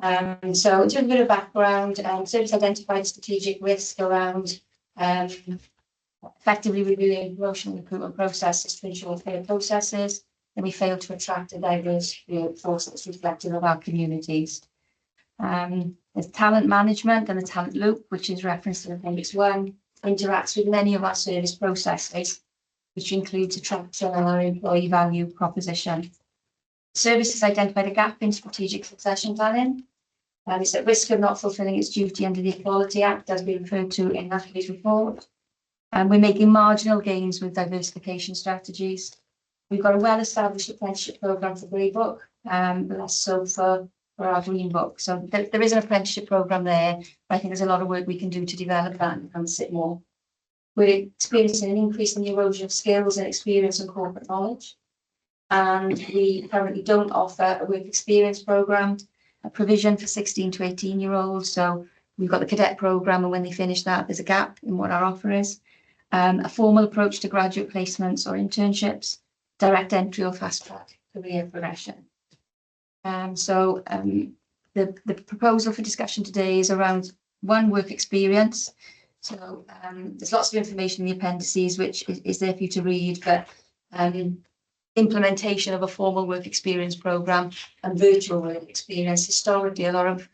So in terms of a bit of background, service identified strategic risk around effectively reviewing promotional recruitment processes to ensure fair processes, and we failed to attract a diverse workforce that's reflective of our communities. There's talent management and the talent loop, which is referenced in Appendix 1, interacts with many of our service processes, which includes attraction and our employee value proposition. Services identified a gap in strategic succession planning, and it's at risk of not fulfilling its duty under the Equality Act, as we referred to in Natalie's report. And we're making marginal gains with diversification strategies. We've got a well-established apprenticeship programme for Grey Book, less so for our Green Book. So there is an apprenticeship programme there, but I think there's a lot of work we can do to develop that and sit more. We're experiencing an increase in the erosion of skills and experience and corporate knowledge. And we currently don't offer a work experience programme, a provision for 16 to 18-year-olds. So we've got the cadet programme, and when they finish that, there's a gap in what our offer is. A formal approach to graduate placements or internships, direct entry or fast track career progression. The proposal for discussion today is around one, work experience. So there's lots of information in the appendices, which is there for you to read, but implementation of a formal work experience program and virtual work experience. Historically, a lot of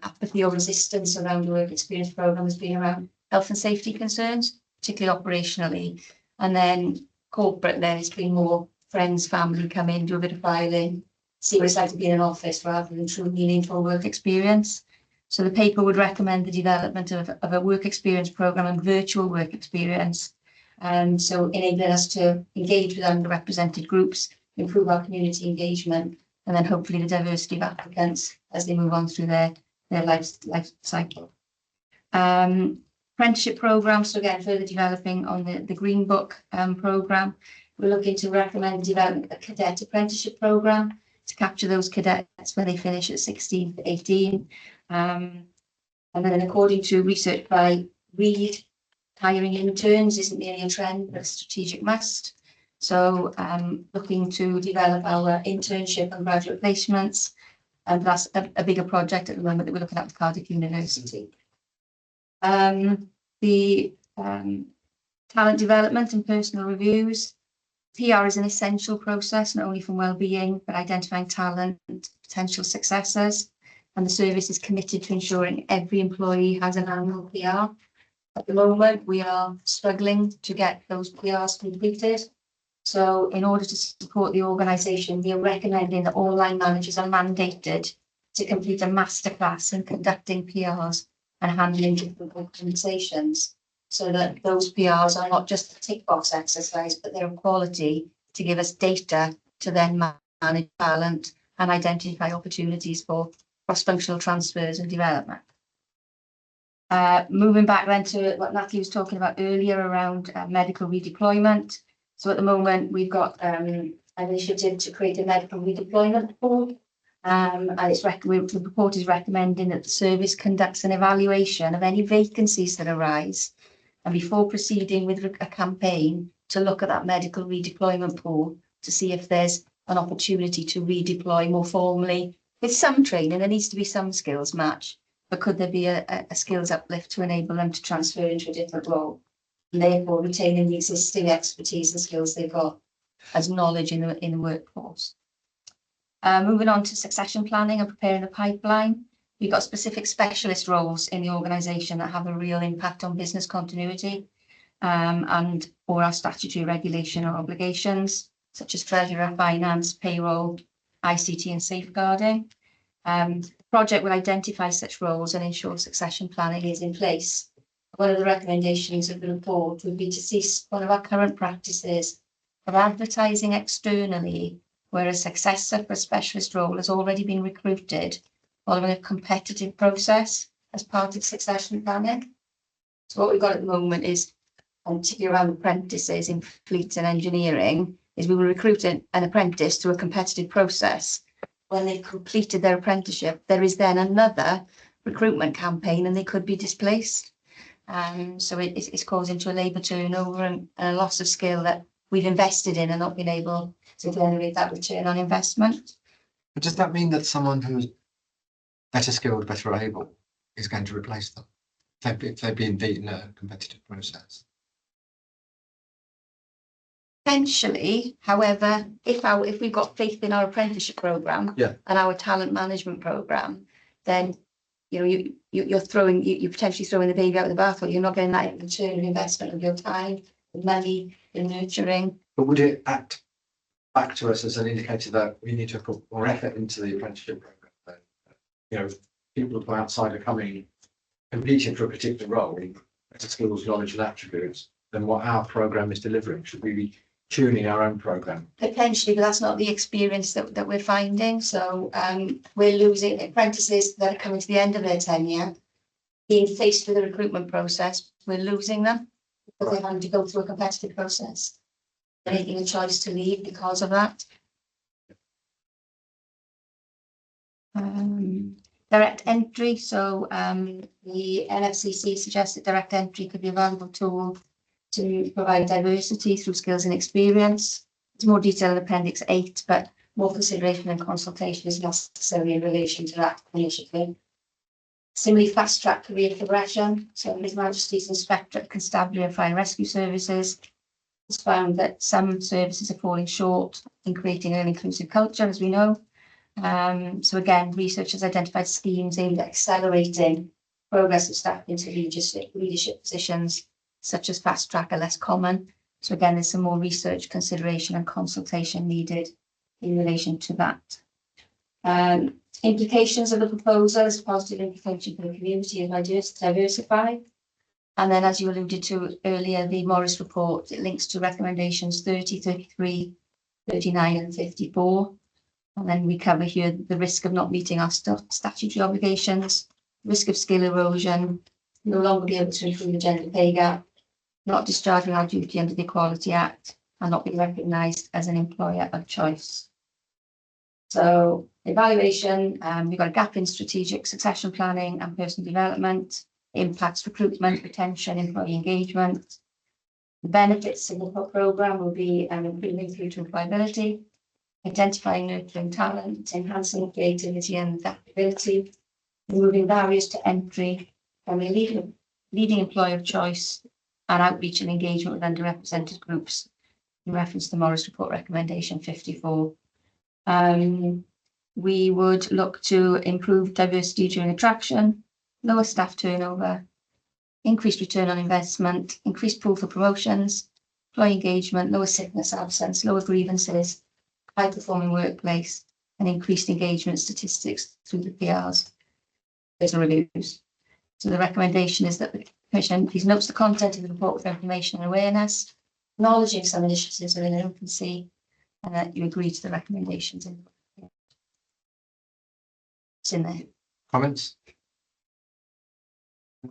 apathy or resistance around the work experience program has been around health and safety concerns, particularly operationally. And then corporate, then it's been more friends, family come in, do a bit of filing, see what it's like to be in an office rather than true meaningful work experience. So the paper would recommend the development of a work experience program and virtual work experience. And so enabling us to engage with underrepresented groups, improve our community engagement, and then hopefully the diversity of applicants as they move on through their life cycle. Apprenticeship programs, so again, further developing on the Green Book program. We're looking to recommend developing a cadet apprenticeship program to capture those cadets when they finish at 16 to 18. And then according to research by Reed, hiring interns isn't merely a trend, but a strategic must. So looking to develop our internship and graduate placements. And that's a bigger project at the moment that we're looking at with Cardiff University. The talent development and personal reviews. PR is an essential process, not only from wellbeing, but identifying talent, potential successors. And the service is committed to ensuring every employee has an annual PR. At the moment, we are struggling to get those PRs completed. So in order to support the organisation, we are recommending that all line managers are mandated to complete a masterclass in conducting PRs and handling different organisations, so that those PRs are not just a tick box exercise, but they're of quality to give us data to then manage talent and identify opportunities for cross-functional transfers and development. Moving back then to what Natalie was talking about earlier around medical redeployment. So at the moment, we've got an initiative to create a medical redeployment pool. And the report is recommending that the service conducts an evaluation of any vacancies that arise. And before proceeding with a campaign, to look at that medical redeployment pool to see if there's an opportunity to redeploy more formally. With some training, there needs to be some skills match, but could there be a skills uplift to enable them to transfer into a different role, and therefore retaining the existing expertise and skills they've got as knowledge in the workforce. Moving on to succession planning and preparing the pipeline. We've got specific specialist roles in the organisation that have a real impact on business continuity and or our statutory regulation or obligations, such as treasurer, finance, payroll, ICT and safeguarding. The project will identify such roles and ensure succession planning is in place. One of the recommendations of the report would be to cease one of our current practices of advertising externally where a successor for a specialist role has already been recruited following a competitive process as part of succession planning. So what we've got at the moment is, particularly around apprentices in fleet and engineering, is we will recruit an apprentice through a competitive process. When they've completed their apprenticeship, there is then another recruitment campaign and they could be displaced. So it's causing to a labour turnover and a loss of skill that we've invested in and not been able to generate that return on investment. But does that mean that someone who's better skilled, better able is going to replace them if they've been beaten at a competitive process? Potentially, however, if we've got faith in our apprenticeship programme and our talent management programme, then you're potentially throwing the baby out with the bathwater. You're not getting that return on investment of your time, the money, the nurturing. But would it act back to us as an indicator that we need to put more effort into the apprenticeship programme? People from outside are competing for a particular role, better skills, knowledge and attributes than what our programme is delivering. Should we be tuning our own programme? Potentially, but that's not the experience that we're finding. So we're losing apprentices that are coming to the end of their tenure, being faced with a recruitment process. We're losing them because they're having to go through a competitive process. They're making a choice to leave because of that. Direct entry. So the NFCC suggests that direct entry could be a valuable tool to provide diversity through skills and experience. There's more detail in Appendix 8, but more consideration and consultation is necessary in relation to that initiative. Similarly, fast track career progression. So His Majesty's Inspector of Constabulary and Fire and Rescue Services It's found that some services are falling short in creating an inclusive culture, as we know. So again, research has identified schemes aimed at accelerating progress of staff into leadership positions, such as fast track are less common. So again, there's some more research, consideration and consultation needed in relation to that. Implications of the proposal is positive implication for the community as ideas diversify. And then, as you alluded to earlier, the Morris report, it links to recommendations 30, 33, 39 and 54. And then we cover here the risk of not meeting our statutory obligations, risk of skill erosion, no longer be able to improve the gender pay gap, not discharging our duty under the Equality Act, and not being recognised as an employer of choice. So evaluation, we've got a gap in strategic succession planning and personal development, impacts recruitment, retention, employee engagement. The benefits of the programme will be improving future employability, identifying nurturing talent, enhancing creativity and adaptability, removing barriers to entry, and a leading employer of choice, and outreach and engagement with underrepresented groups. In reference to the Morris Report recommendation 54. We would look to improve diversity during attraction, lower staff turnover, increased return on investment, increased pool for promotions, employee engagement, lower sickness absence, lower grievances, high performing workplace, and increased engagement statistics through the PRs. There's a reviews. So the recommendation is that the Commission please notes the content of the report with information and awareness, acknowledging some initiatives are in infancy, and that you agree to the recommendations. It's in there. Comments?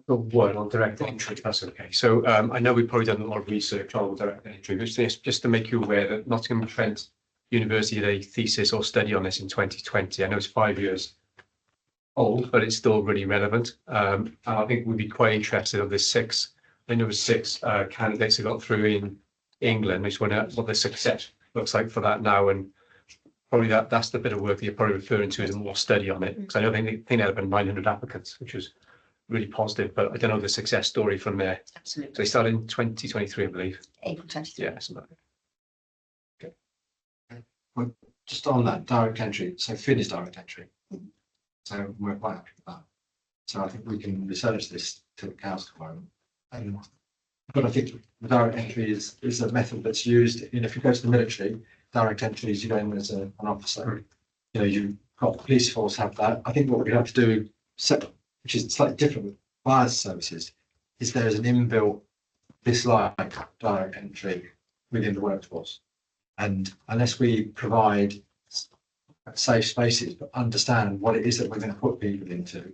The one on direct entry, if that's okay. So I know we've probably done a lot of research on direct entry, but just to make you aware that Nottingham Trent University did a thesis or study on this in 2020. I know it's 5 years old, but it's still really relevant. And I think we'd be quite interested of the six. I think there was six candidates who got through in England. I just wonder what the success looks like for that now, and probably that's the bit of work that you're probably referring to as a more study on it, because I don't think they had about 900 applicants, which was really positive, but I don't know the success story from there. Absolutely. So they started in 2023, I believe. April 23. Yeah, something like that. Just on that direct entry, so Finn is direct entry. Mhm. So we're quite happy with that. So I think we can research this till the cows come home. But I think the direct entry is a method that's used, if you go to the military, direct entry is you go in as an officer. You know, you've got the police force have that. I think what we have to do, which is slightly different with fire services, is there is an inbuilt dislike direct entry within the workforce. And unless we provide safe spaces, but understand what it is that we're going to put people into,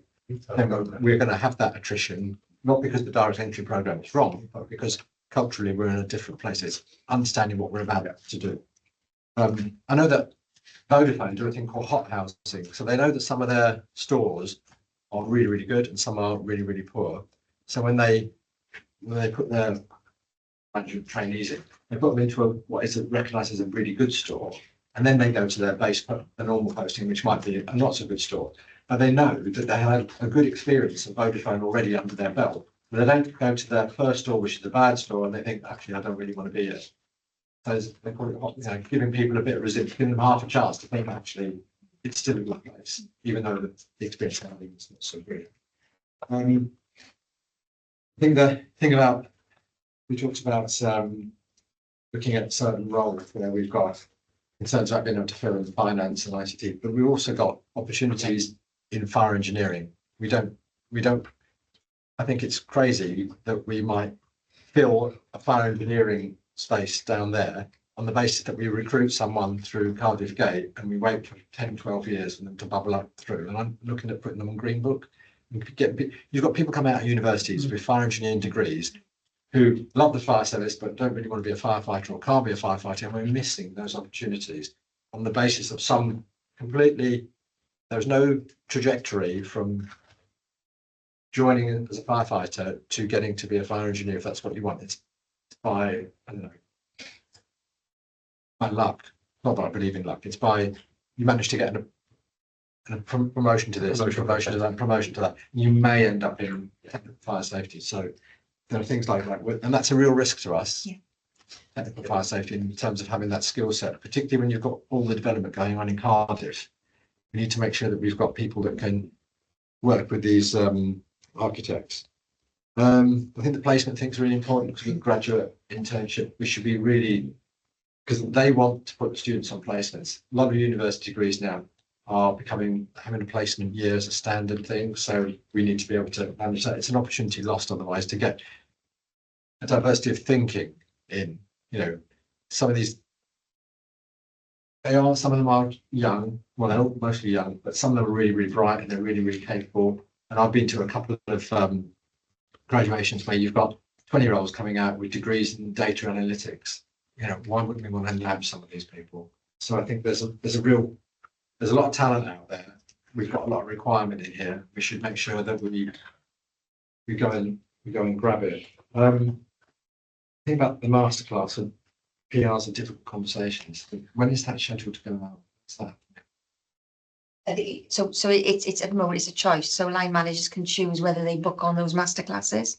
then we're going to have that attrition, not because the direct entry program is wrong, but because culturally we're in a different place. It's understanding what we're about to do. I know that Vodafone do a thing called hot housing. So they know that some of their stores are really, really good and some are really, really poor. So when they put their management trainees in, they put them into what is recognised as a really good store, and then they go to their base, the normal posting, which might be a not so good store. But they know that they had a good experience of Vodafone already under their belt. But they don't go to their first store, which is a bad store, and they think, actually, I don't really want to be here. So they call it, giving people a bit of resistance, giving them half a chance to think, actually, it's still a good place, even though the experience is not so great. I think the thing about, we talked about looking at certain roles where we've got concerns about being able to fill in finance and ICT, but we've also got opportunities in fire engineering. We don't, I think it's crazy that we might fill a fire engineering space down there on the basis that we recruit someone through Cardiff Gate and we wait for 10, 12 years for them to bubble up through. And I'm looking at putting them on Green Book. You've got people coming out of universities with fire engineering degrees who love the fire service but don't really want to be a firefighter or can't be a firefighter, and we're missing those opportunities on the basis of some completely, there's no trajectory from joining as a firefighter to getting to be a fire engineer if that's what you want. It's by, I don't know, by luck. Not that I believe in luck. It's by you manage to get a promotion to this, promotion to that, promotion to that. You may end up in fire safety. So there are things like that, and that's a real risk to us. Yeah. technical fire safety in terms of having that skill set, particularly when you've got all the development going on in Cardiff. We need to make sure that we've got people that can work with these architects. I think the placement thing is really important because with graduate internship, we should be really, because they want to put students on placements. A lot of university degrees now are having a placement year as a standard thing. So we need to be able to manage that. It's an opportunity lost otherwise to get a diversity of thinking in, some of these, some of them are young, well, they're all mostly young, but some of them are really, really bright and they're really, really capable. And I've been to a couple of graduations where you've got 20-year-olds coming out with degrees in data analytics. Why wouldn't we want to nab some of these people? So I think there's a lot of talent out there. We've got a lot of requirement in here. We should make sure that we go and grab it. Think about the masterclass and PRs and difficult conversations. When is that scheduled to go out? What's that? I think, so it's at the moment, it's a choice. So line managers can choose whether they book on those masterclasses.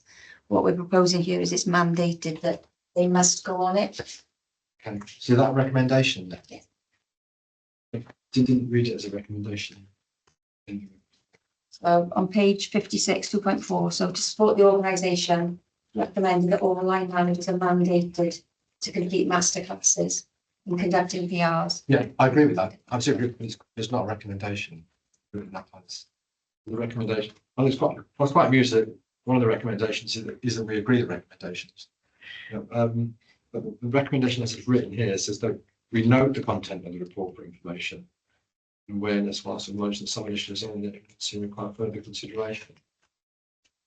What we're proposing here is it's mandated that they must go on it. Okay, so that recommendation then? Yeah. Didn't read it as a recommendation. So on page 56, 2.4, so to support the organisation, recommending that all line managers are mandated to complete masterclasses in conducting PRs. Yeah, I agree with that. Absolutely. It's not a recommendation. The recommendation, and I was quite amused that one of the recommendations is that we agree the recommendations. But the recommendation as it's written here says that we note the content of the report for information and awareness whilst acknowledging that some initiatives on the require further consideration.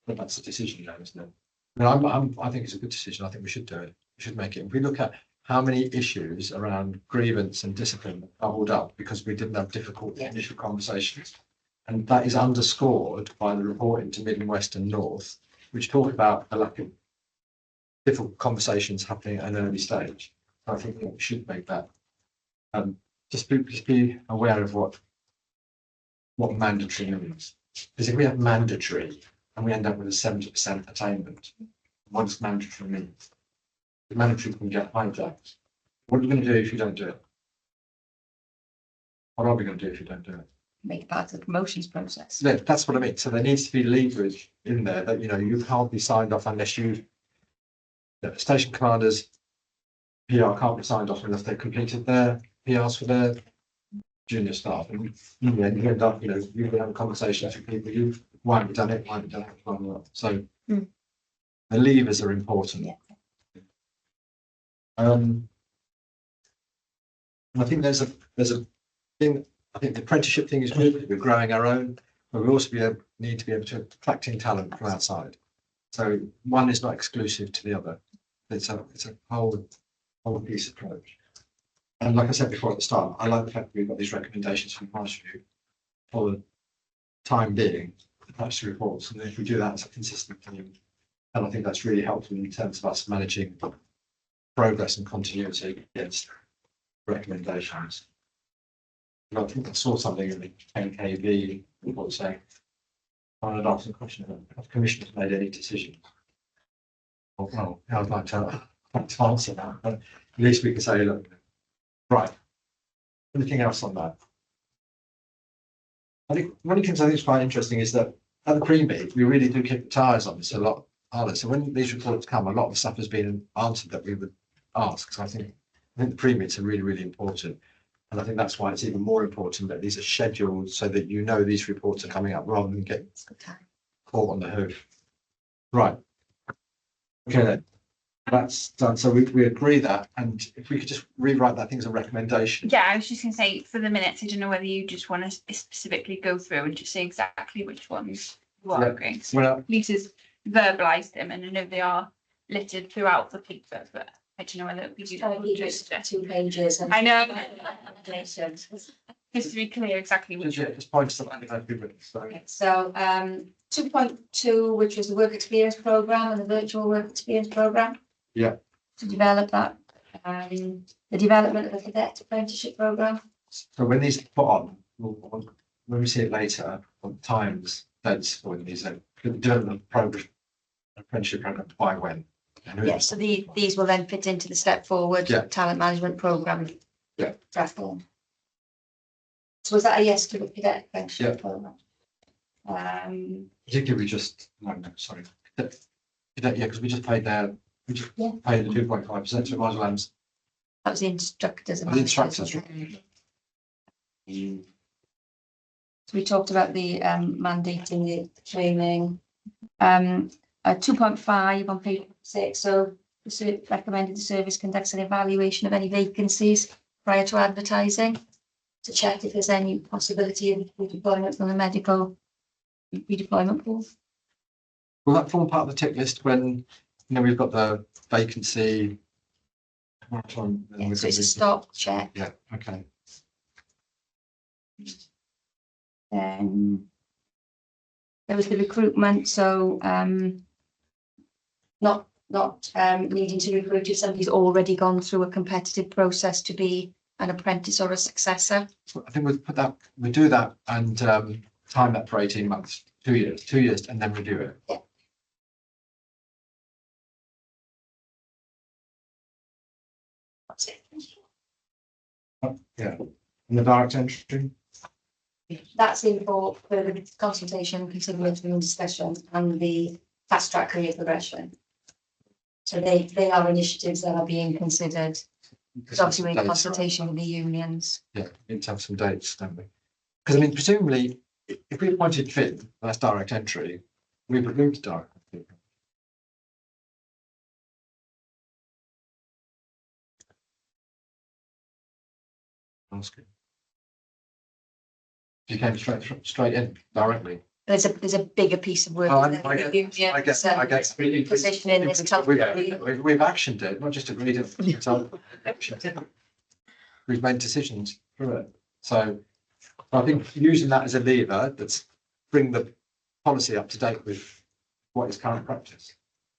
But that's a decision now, isn't it? No, I think it's a good decision. I think we should do it. We should make it. If we look at how many issues around grievance and discipline bubbled up because we didn't have difficult initial conversations, and that is underscored by the report into Mid and West and North, which talk about a lack of difficult conversations happening at an early stage. I think we should make that. Just be aware of what mandatory means. Because if we have mandatory and we end up with a 70% attainment, what does mandatory mean? The mandatory can get hijacked. What are you going to do if you don't do it? What are we going to do if you don't do it? Make part of the promotions process. Yeah, that's what I mean. So there needs to be leverage in there that, you can't be signed off unless station commanders PR can't be signed off unless they've completed their PRs for their junior staff. And you end up, you've been having conversations with people, why haven't you done it, why haven't you done it, why not? So the levers are important. Yeah. And I think there's a thing, I think the apprenticeship thing is good, we're growing our own, but we also need to be able to attract in talent from outside. So one is not exclusive to the other. It's a whole piece approach. And like I said before at the start, I like the fact that we've got these recommendations from Policy Review for the time being attached to reports. And if we do that as a consistent thing, and I think that's really helpful in terms of us managing progress and continuity against recommendations. And I think I saw something in the NKV report saying, I wanted to ask a question, have commissioners made any decisions? Well, I'd like to answer that, but at least we can say, look, right. Anything else on that? I think one of the things I think is quite interesting is that at the pre-meet, we really do kick the tires on this a lot. So when these reports come, a lot of the stuff has been answered that we would ask. So I think the pre-meets are really, really important. And I think that's why it's even more important that these are scheduled so that these reports are coming up rather than get caught on the hoof. Right. Okay then. That's done. So we agree that, and if we could just rewrite that thing as a recommendation. Yeah, I was just going to say for the minutes, I don't know whether you just want to specifically go through and just say exactly which ones you are agreeing. Well, Lisa's verbalised them, and I know they are littered throughout the paper, but I don't know whether it would be useful just 2 pages. And I know. recommendations. Just to be clear exactly which. just point to something I've been written. So Okay, so 2.2, which is the work experience programme and the virtual work experience programme. Yeah. To develop that, the development of a cadet apprenticeship programme. So when these are put on, when we see it later, on times, dates for when these are the development program, apprenticeship program by when. Yeah, so these will then fit into the step forward Yeah. talent management programme. Yeah. Draft form. So was that a yes to the cadet pension Yeah. programme? Particularly we just, no, sorry. Yeah, because we just paid we just Yeah. paid the 2.5%, so it might as well have- That was the instructors. and Oh, the instructors. managers. So we talked about the mandating the training. 2.5 on page 6, so recommended the service conducts an evaluation of any vacancies prior to advertising to check if there's any possibility of redeployment from the medical redeployment pool. Will that form part of the tick list when, we've got the vacancy? Yeah, so it's a stop check. Yeah, okay. There was the recruitment, so not needing to recruit if somebody's already gone through a competitive process to be an apprentice or a successor. So I think we do that and time that for 18 months, 2 years, and then review it. Yeah. That's it. Yeah. And the direct entry? That's in for further consultation, consideration and discussion and the fast track career progression. So they are initiatives that are being considered, because obviously we're in Dates. consultation with the unions. Yeah, we need to have some dates, don't we? Because I mean, presumably, if we appointed Finn, that's direct entry, we've removed direct entry. Asking. You came straight in directly. There's a bigger piece of work. Oh, within I the get- union, I guess, so I guess. Positioning this top. We've actioned it, not just agreed it. So, we've made decisions through it. So I think using that as a lever, that's bring the policy up to date with what is current practice.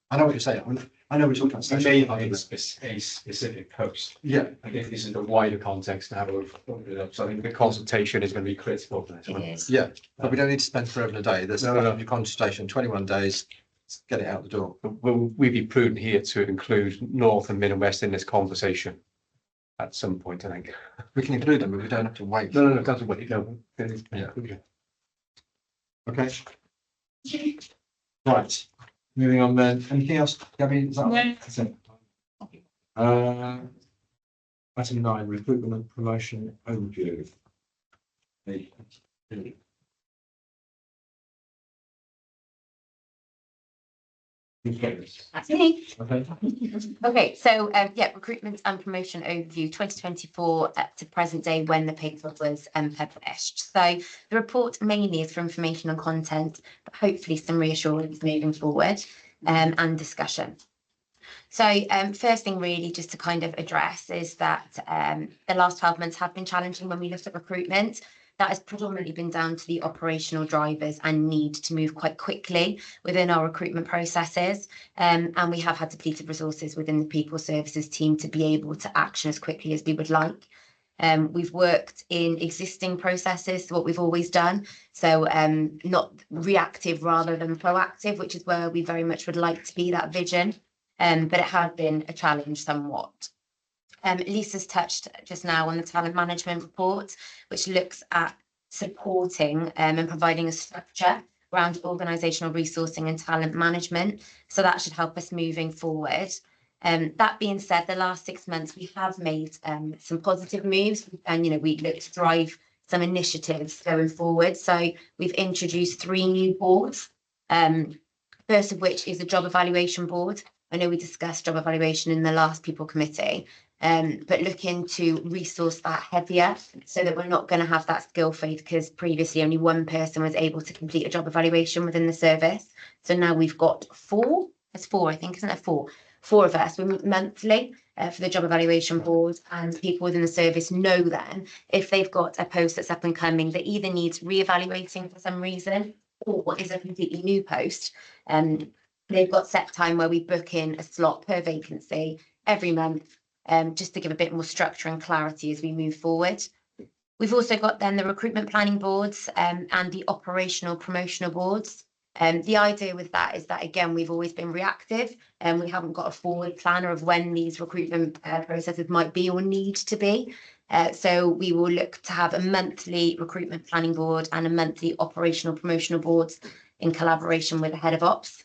I know what you're saying. I know we're talking about. It may be a specific post. Yeah, I think this is the wider context now of, so I think the consultation is going to be critical for this It one. is. yeah, but we don't need to spend forever and a day. There's No. your consultation, 21 days, get it out the door. Will we be prudent here to include North and Mid and West in this conversation? At some point, I think. We can include them, but we don't have to wait. No, doesn't wait, no. Yeah. Okay. Right, moving on then. Anything else? Gabby, is that? No. That's it. Item 9, recruitment and promotion overview. That's me. Okay. Okay, so yeah, recruitment and promotion overview 2024 up to present day when the paper was published. So the report mainly is for information and content, but hopefully some reassurance moving forward and discussion. So first thing really just to kind of address is that the last 12 months have been challenging when we look at recruitment. That has predominantly been down to the operational drivers and need to move quite quickly within our recruitment processes. And we have had depleted resources within the people services team to be able to action as quickly as we would like. We've worked in existing processes, what we've always done. So not reactive rather than proactive, which is where we very much would like to be, that vision. But it has been a challenge somewhat. Lisa's touched just now on the talent management report, which looks at supporting and providing a structure around organisational resourcing and talent management. So that should help us moving forward. That being said, the last 6 months we have made some positive moves, and we look to drive some initiatives going forward. So we've introduced 3 new boards. First of which is a job evaluation board. I know we discussed job evaluation in the last people committee. But looking to resource that heavier so that we're not going to have that skill fade, because previously only 1 person was able to complete a job evaluation within the service. So now we've got 4. It's 4, I think, isn't it? 4 of us. We meet monthly for the job evaluation board, and people within the service know then if they've got a post that's up and coming that either needs re-evaluating for some reason or is a completely new post. They've got set time where we book in a slot per vacancy every month. Just to give a bit more structure and clarity as we move forward. We've also got then the recruitment planning boards and the operational promotional boards. The idea with that is that, again, we've always been reactive and we haven't got a forward planner of when these recruitment processes might be or need to be. So we will look to have a monthly recruitment planning board and a monthly operational promotional boards in collaboration with the head of ops.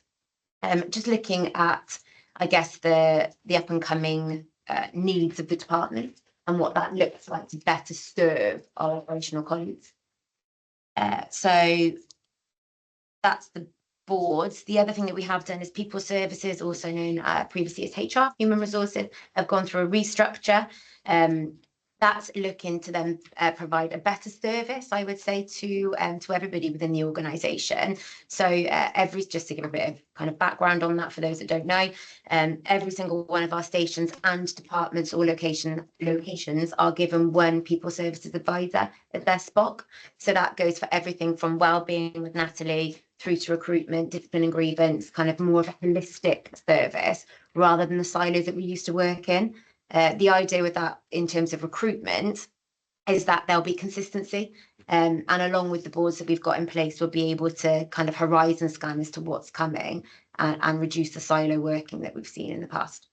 Just looking at, I guess, the up and coming needs of the department and what that looks like to better serve our operational colleagues. So that's the boards. The other thing that we have done is people services, also known previously as HR, human resources, have gone through a restructure. That's looking to then provide a better service, I would say, to everybody within the organisation. So just to give a bit of kind of background on that for those that don't know, every single one of our stations and departments or locations are given one people services advisor at their SPOC. So that goes for everything from wellbeing with Natalie through to recruitment, discipline and grievance, kind of more of a holistic service rather than the silos that we used to work in. The idea with that in terms of recruitment is that there'll be consistency, and along with the boards that we've got in place, we'll be able to kind of horizon scan as to what's coming and reduce the silo working that we've seen in the past.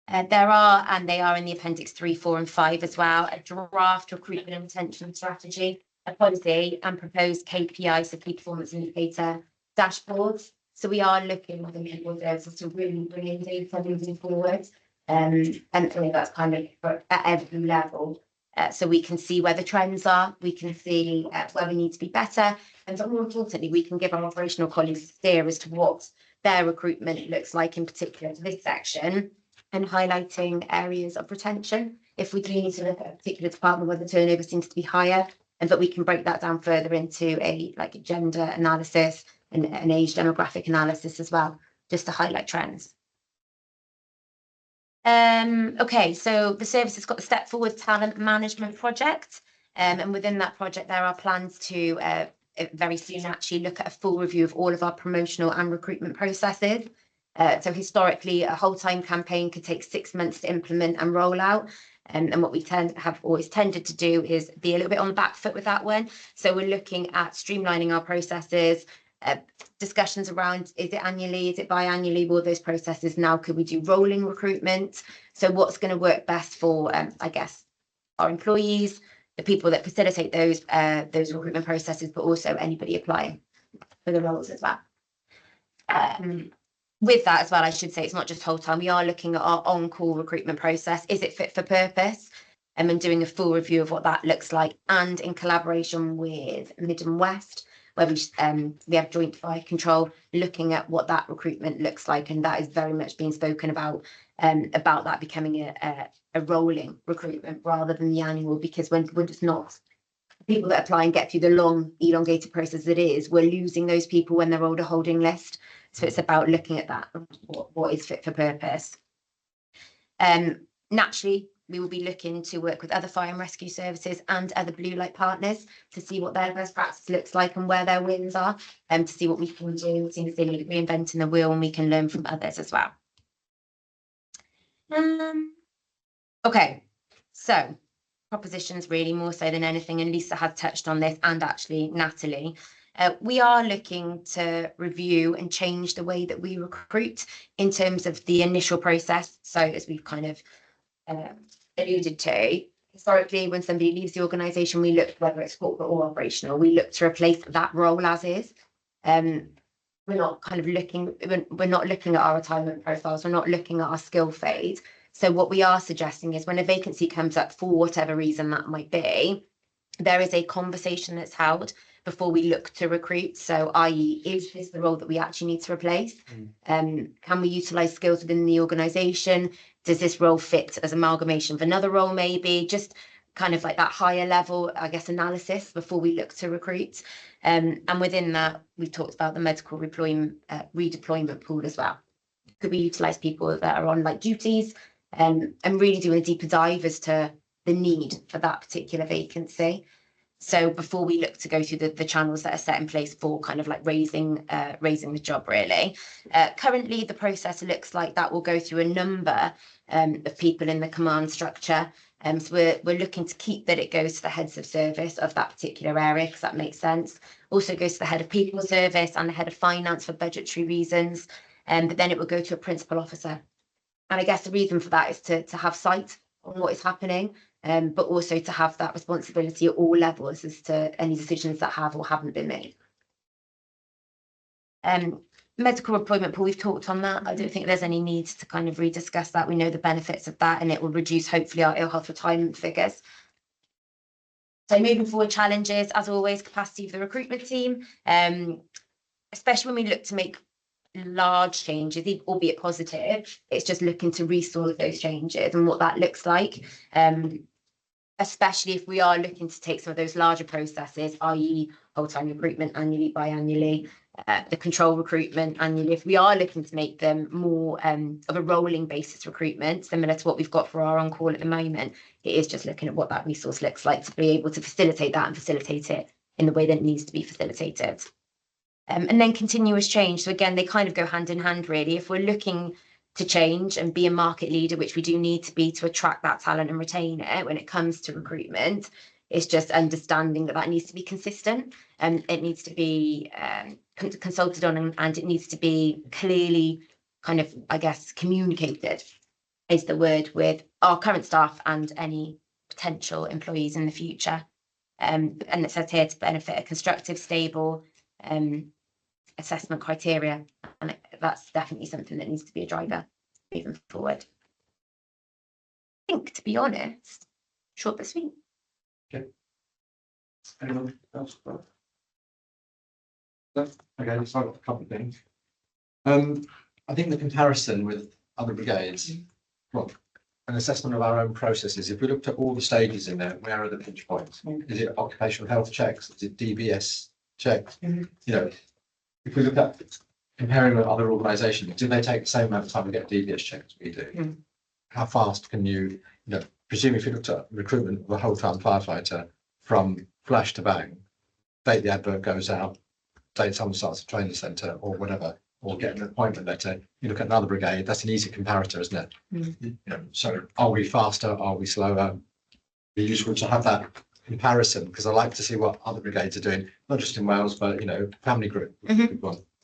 There are, and they are in the appendix 3, 4 and 5 as well, a draft recruitment and retention strategy, a policy and proposed KPIs, so key performance indicator dashboards. So we are looking within the people services to really bring in data moving forward. And that's kind of at every level, so we can see where the trends are, we can see where we need to be better, and but more importantly, we can give our operational colleagues a steer as to what their recruitment looks like in particular to this section, and highlighting areas of retention. If we do need to look at a particular department where the turnover seems to be higher, and that we can break that down further into a gender analysis and an age demographic analysis as well, just to highlight trends. Okay, so the service has got the Step Forward Talent Management Project, and within that project there are plans to very soon actually look at a full review of all of our promotional and recruitment processes. So historically, a whole time campaign could take 6 months to implement and roll out. And what we have always tended to do is be a little bit on the back foot with that one. So we're looking at streamlining our processes, discussions around, is it annually, is it biannually, all those processes now, could we do rolling recruitment? So what's going to work best for, I guess, our employees, the people that facilitate those recruitment processes, but also anybody applying for the roles as well. With that as well, I should say it's not just whole time. We are looking at our on-call recruitment process. Is it fit for purpose? And doing a full review of what that looks like, and in collaboration with Mid and West, where we have joint fire control, looking at what that recruitment looks like, and that is very much being spoken about that becoming a rolling recruitment rather than the annual, because when we're just not, people that apply and get through the long elongated process it is, we're losing those people when they're older holding list. So it's about looking at that, what is fit for purpose. Naturally, we will be looking to work with other fire and rescue services and other blue light partners to see what their best practice looks like and where their wins are, to see what we can do. It seems they're reinventing the wheel, and we can learn from others as well. Okay, so propositions really more so than anything, and Lisa has touched on this, and actually Natalie. We are looking to review and change the way that we recruit in terms of the initial process. So as we've kind of alluded to, historically, when somebody leaves the organisation, we look, whether it's corporate or operational, we look to replace that role as is. We're not kind of looking, we're not looking at our retirement profiles, we're not looking at our skill fade. So what we are suggesting is when a vacancy comes up for whatever reason that might be, there is a conversation that's held before we look to recruit. So i.e., is this the role that we actually need to replace? Can we utilise skills within the organisation? Does this role fit as amalgamation of another role maybe? Just kind of like that higher level, I guess, analysis before we look to recruit. And within that, we've talked about the medical redeployment pool as well. Could we utilise people that are on like duties and really doing a deeper dive as to the need for that particular vacancy? So before we look to go through the channels that are set in place for kind of like raising the job really. Currently, the process looks like that will go through a number of people in the command structure. So we're looking to keep that it goes to the heads of service of that particular area, because that makes sense. Also goes to the head of people service and the head of finance for budgetary reasons. But then it will go to a principal officer. And I guess the reason for that is to have sight on what is happening, but also to have that responsibility at all levels as to any decisions that have or haven't been made. Medical employment pool, we've talked on that. I don't think there's any need to kind of rediscuss that. We know the benefits of that, and it will reduce hopefully our ill health retirement figures. So moving forward, challenges, as always, capacity of the recruitment team, especially when we look to make large changes, albeit positive. It's just looking to resource those changes and what that looks like. Especially if we are looking to take some of those larger processes, i.e. whole-time recruitment annually, biannually, the control recruitment annually. If we are looking to make them more of a rolling basis recruitment, similar to what we've got for our on-call at the moment, it is just looking at what that resource looks like to be able to facilitate that and facilitate it in the way that it needs to be facilitated. And then continuous change. So again, they kind of go hand in hand, really. If we're looking to change and be a market leader, which we do need to be to attract that talent and retain it when it comes to recruitment, it's just understanding that needs to be consistent, and it needs to be consulted on, and it needs to be clearly kind of, I guess, communicated is the word, with our current staff and any potential employees in the future. And it says here to benefit a constructive, stable assessment criteria, and that's definitely something that needs to be a driver moving forward. I think, to be honest, short but sweet. Anyone else? No? Okay, so I've got a couple of things. I think the comparison with other brigades, well, an assessment of our own processes. If we looked at all the stages in there, where are the pinch points? Is it occupational health checks? Is it DBS checks? You know, if we look at comparing with other organisations, do they take the same amount of time to get DBS checks we do? How fast can you know, presume if you looked at recruitment of a whole-time firefighter from flash to bang, date the advert goes out, date someone starts a training centre or whatever, or get an appointment letter, you look at another brigade, that's an easy comparator, isn't it? You know, so are we faster, are we slower? Be useful to have that comparison, because I like to see what other brigades are doing, not just in Wales, but you know, family group.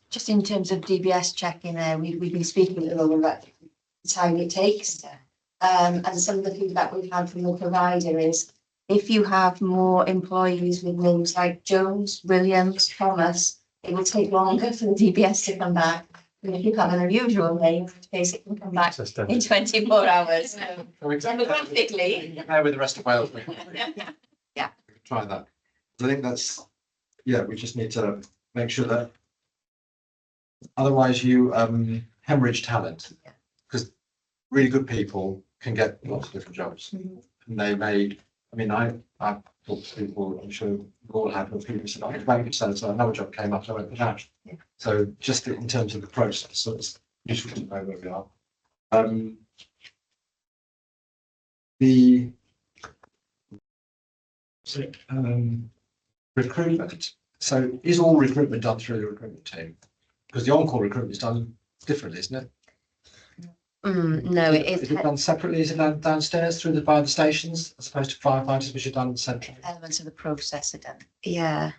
Just in terms of DBS checking there, we've been speaking a little about the time it takes. And some of the feedback we've had from the provider is if you have more employees with names like Jones, Williams, Thomas, it will take longer for the DBS to come back. And if you have an unusual name, it basically can come back in 24 hours. Demographically. Compare with the rest of Wales. Yeah. Try that. I think that's, yeah, we just need to make sure that otherwise you hemorrhage talent, because really good people can get lots of different jobs. And they may, I mean, I've talked to people, I'm sure we all have, when people said, I went to so another job came up, so I went for that. So just in terms of the process, so it's useful to know where we are. Recruitment. So is all recruitment done through the recruitment team? Because the on-call recruitment is done differently, isn't it? No, it is. Is it done separately? Is it done downstairs through by the stations as opposed to firefighters, which are done centrally? Elements of the process are done. Yeah.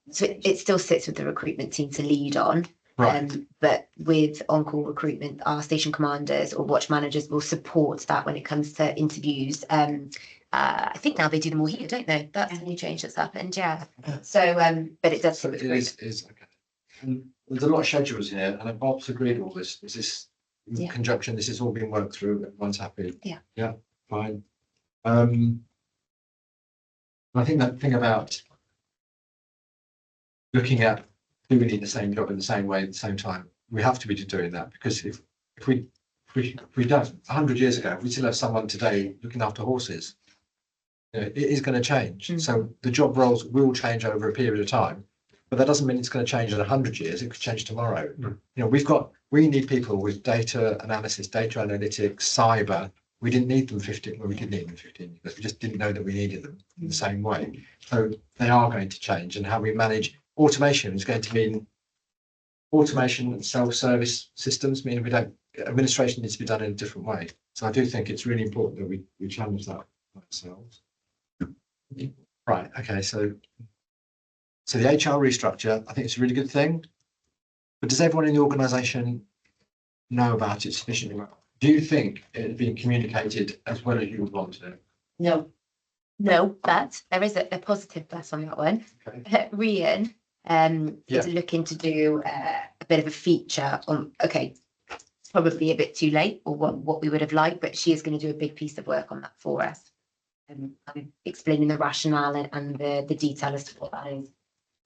So it still sits with the recruitment team to lead on. Right. But with on-call recruitment, our station commanders or watch managers will support that when it comes to interviews. I think now they do them all here, don't they? That's a new change that's happened, yeah. So, but it does. So it is okay. And there's a lot of schedules here, and Bob's agreed all this. Is this in conjunction? This has all been worked through. Everyone's happy. Yeah. Yeah. Fine. I think that thing about looking at do we need the same job in the same way at the same time, we have to be doing that, because if we don't, 100 years ago, we still have someone today looking after horses. You know, it is going to change. So the job roles will change over a period of time, but that doesn't mean it's going to change in 100 years. It could change tomorrow. You know, we need people with data analysis, data analytics, cyber, we didn't need them 15, well, we did need them 15 because we just didn't know that we needed them in the same way. So they are going to change, and how we manage automation is going to mean automation and self-service systems, meaning administration needs to be done in a different way. So I do think it's really important that we challenge that ourselves. Right, okay, so the HR restructure, I think it's a really good thing. But does everyone in the organisation know about it sufficiently well? Do you think it had been communicated as well as you would want to? No, but there is a positive plus on that one. Okay. Rian is looking to do a bit of a feature on, okay, probably a bit too late or what we would have liked, but she is going to do a big piece of work on that for us. Explaining the rationale and the detail as to what that is.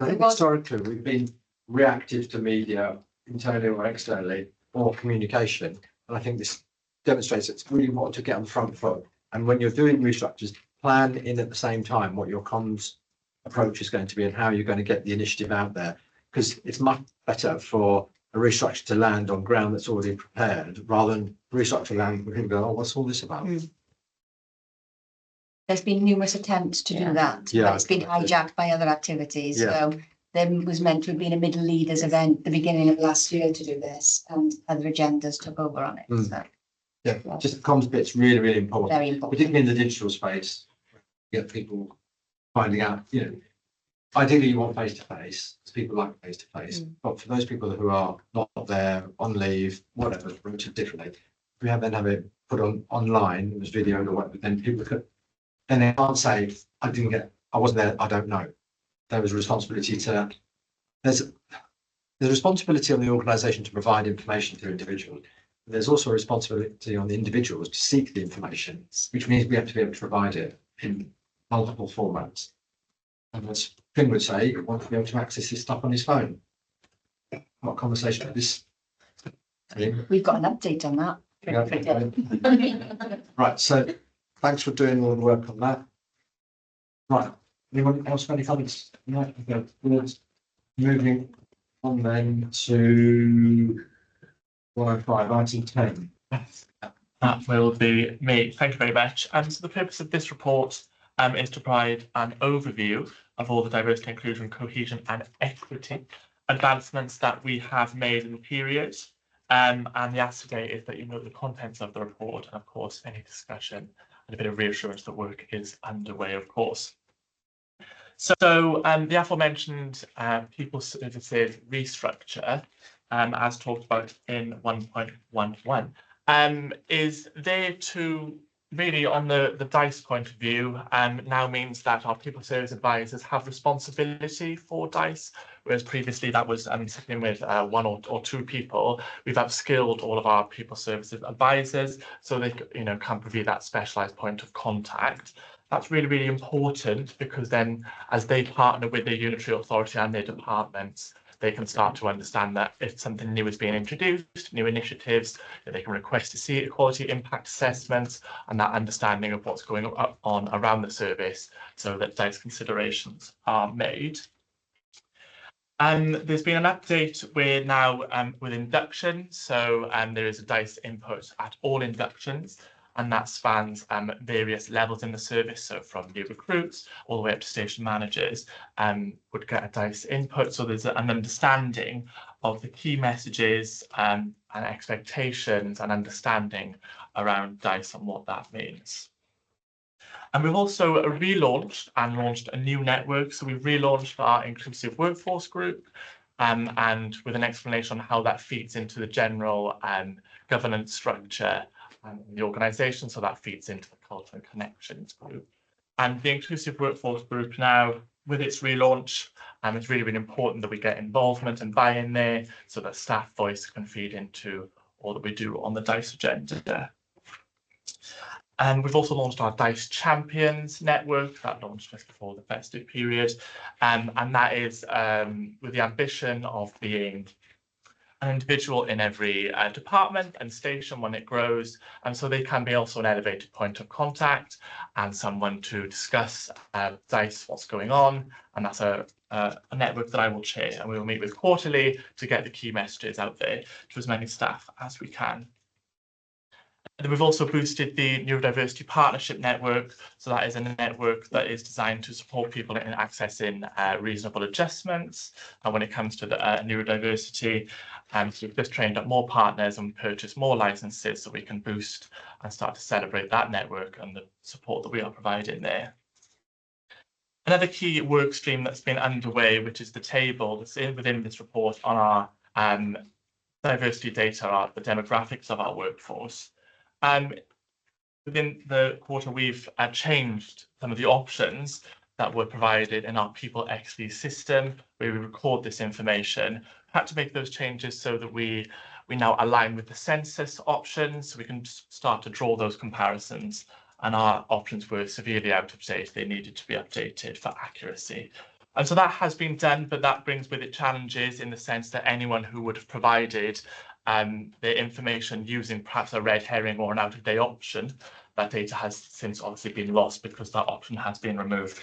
I think historically we've been reactive to media, internally or externally, or communication. And I think this demonstrates it's really important to get on the front foot. And when you're doing restructures, plan in at the same time what your comms approach is going to be and how you're going to get the initiative out there. Because it's much better for a restructure to land on ground that's already prepared rather than restructure land where people go, oh, what's all this about? There's been numerous attempts to do that, Yeah, but it's been hijacked by other activities. Yeah. So there was meant to have been a middle leaders event at the beginning of last year to do this, and other agendas took over on it. So Yeah, just the comms bit's really, really important, very important. particularly in the digital space. Get people finding out, ideally you want face-to-face, because people like face-to-face. But for those people who are not there, on leave, whatever, rotated differently, if we have it put online, it was videoed or whatever, then people could, then they can't say, I wasn't there, I don't know. There was a responsibility there's a responsibility on the organisation to provide information to individuals. There's also a responsibility on the individuals to seek the information, which means we have to be able to provide it in multiple formats. And as Finn would say, you want to be able to access this stuff on his phone. What conversation with this? We've got an update on that. Right, so thanks for doing all the work on that. Right, anyone else got any comments? No, okay. Moving on then to 105, item 10. That will be me. Thank you very much. So the purpose of this report is to provide an overview of all the diversity, inclusion, cohesion and equity advancements that we have made in the period. And the ask today is that you know the contents of the report and of course any discussion and a bit of reassurance that work is underway, of course. So the aforementioned people services restructure, as talked about in 1.11, is there to really, on the DICE point of view, now means that our people service advisors have responsibility for DICE, whereas previously that was sitting with one or two people. We've upskilled all of our people services advisors so they can provide that specialised point of contact. That's really, really important because then as they partner with their unitary authority and their departments, they can start to understand that if something new is being introduced, new initiatives, they can request to see equality impact assessments and that understanding of what's going on around the service so that those considerations are made. There's been an update. We're now with induction, so there is a DICE input at all inductions, and that spans various levels in the service. So from new recruits all the way up to station managers would get a DICE input. So there's an understanding of the key messages and expectations and understanding around DICE and what that means. And we've also relaunched and launched a new network. So we've relaunched our inclusive workforce group and with an explanation on how that feeds into the general governance structure in the organisation, so that feeds into the culture and connections group. And the inclusive workforce group now, with its relaunch, it's really, really important that we get involvement and buy-in there so that staff voice can feed into all that we do on the DICE agenda. And we've also launched our DICE Champions network that launched just before the festive period. And that is with the ambition of being an individual in every department and station when it grows, and so they can be also an elevated point of contact and someone to discuss DICE, what's going on, and that's a network that I will chair, and we will meet with quarterly to get the key messages out there to as many staff as we can. And we've also boosted the Neurodiversity Partnership Network. So that is a network that is designed to support people in accessing reasonable adjustments. And when it comes to the neurodiversity, so we've just trained up more partners and purchased more licenses so we can boost and start to celebrate that network and the support that we are providing there. Another key work stream that's been underway, which is the table that's within this report on our diversity data, the demographics of our workforce. Within the quarter, we've changed some of the options that were provided in our People XV system, where we record this information. Had to make those changes so that we now align with the census options, so we can start to draw those comparisons. And our options were severely out of date. They needed to be updated for accuracy. And so that has been done, but that brings with it challenges in the sense that anyone who would have provided their information using perhaps a red herring or an out-of-date option, that data has since obviously been lost because that option has been removed.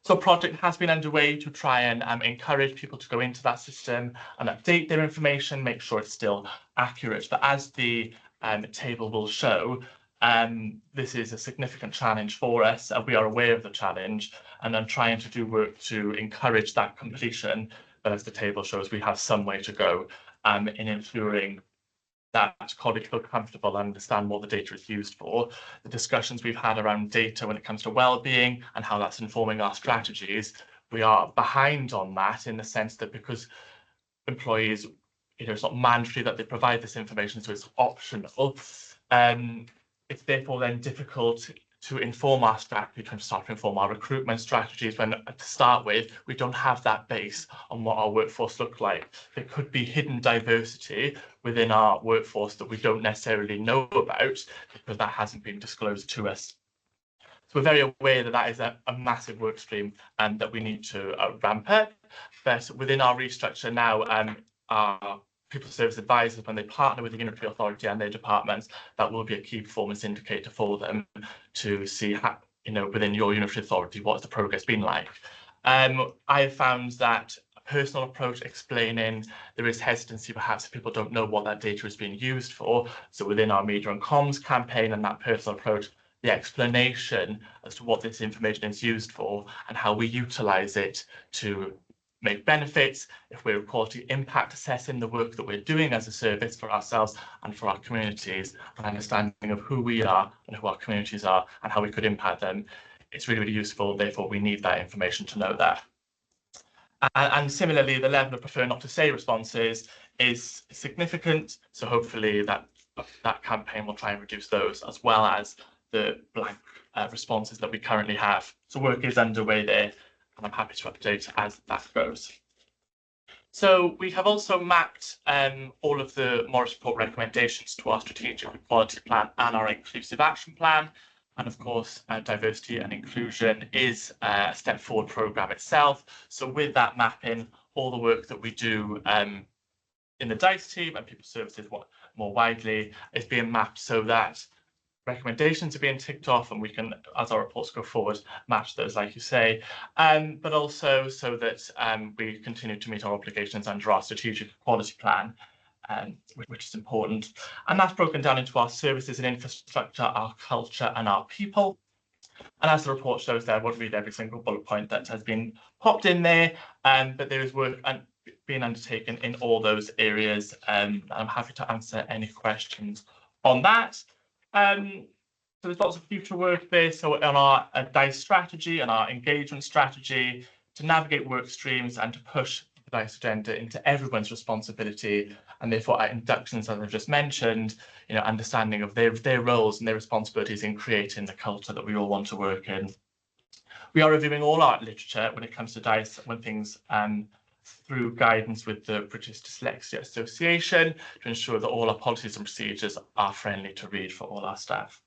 So a project has been underway to try and encourage people to go into that system and update their information, make sure it's still accurate. But as the table will show, this is a significant challenge for us. We are aware of the challenge and I'm trying to do work to encourage that completion. But as the table shows, we have some way to go in ensuring that colleagues feel comfortable and understand what the data is used for. The discussions we've had around data when it comes to well-being and how that's informing our strategies, we are behind on that in the sense that because employees, it's not mandatory that they provide this information, so it's optional. It's therefore then difficult to inform our strategy, to start to inform our recruitment strategies when to start with, we don't have that base on what our workforce look like. There could be hidden diversity within our workforce that we don't necessarily know about because that hasn't been disclosed to us. So we're very aware that that is a massive work stream and that we need to ramp up. But within our restructure now, our people service advisors, when they partner with the Unitary Authority and their departments, that will be a key performance indicator for them to see how, within your Unitary Authority, what's the progress been like. I have found that a personal approach explaining there is hesitancy, perhaps if people don't know what that data is being used for. So within our media and comms campaign and that personal approach, the explanation as to what this information is used for and how we utilize it to make benefits, if we're quality impact assessing the work that we're doing as a service for ourselves and for our communities, an understanding of who we are and who our communities are and how we could impact them. It's really, really useful. Therefore, we need that information to know that. And similarly, the level of prefer not to say responses is significant. So hopefully that campaign will try and reduce those as well as the blank responses that we currently have. So work is underway there. And I'm happy to update as that goes. So we have also mapped all of the Morris Report recommendations to our strategic equality plan and our inclusive action plan. And of course, diversity and inclusion is a step forward programme itself. So with that mapping, all the work that we do in the DICE team and people services more widely is being mapped so that recommendations are being ticked off and we can, as our reports go forward, match those, like you say, but also so that we continue to meet our obligations under our strategic equality plan, which is important. And that's broken down into our services and infrastructure, our culture and our people. And as the report shows there, I won't read every single bullet point that has been popped in there, but there is work being undertaken in all those areas. I'm happy to answer any questions on that. So there's lots of future work there. So on our DICE strategy and our engagement strategy to navigate work streams and to push the DICE agenda into everyone's responsibility, and therefore our inductions, as I've just mentioned, understanding of their roles and their responsibilities in creating the culture that we all want to work in. We are reviewing all our literature when it comes to DICE, when things through guidance with the British Dyslexia Association to ensure that all our policies and procedures are friendly to read for all our staff.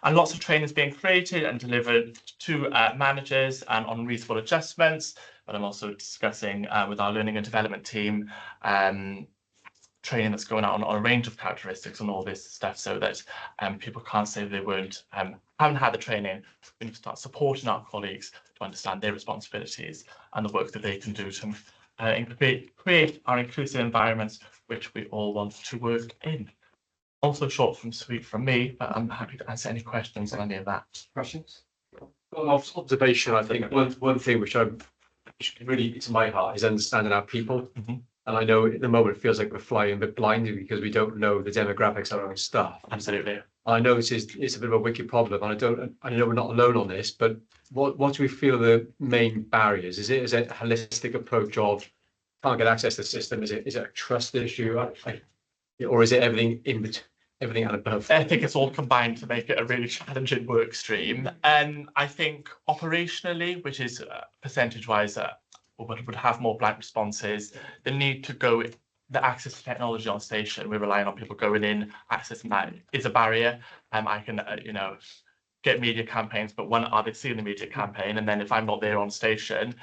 And lots of training is being created and delivered to managers and on reasonable adjustments, but I'm also discussing with our learning and development team training that's going out on a range of characteristics and all this stuff so that people can't say they haven't had the training. We need to start supporting our colleagues to understand their responsibilities and the work that they can do to create our inclusive environments which we all want to work in. Also short from sweet from me, but I'm happy to answer any questions on any of that. Questions? Observation, I think one thing which really it's my heart is understanding our people. Mhm. And I know at the moment it feels like we're flying a bit blindly because we don't know the demographics of our own staff. Absolutely. I know it's a bit of a wicked problem, and I know we're not alone on this, but what do we feel the main barriers? Is it a holistic approach of can't get access to the system? Is it a trust issue? Or is it everything and above? I think it's all combined to make it a really challenging work stream. And I think operationally, which is percentage-wise, would have more blank responses. The need to go, the access to technology on station, we're relying on people going in, accessing that is a barrier. I can, get media campaigns, but when are they seeing the media campaign? And then if I'm not there on station,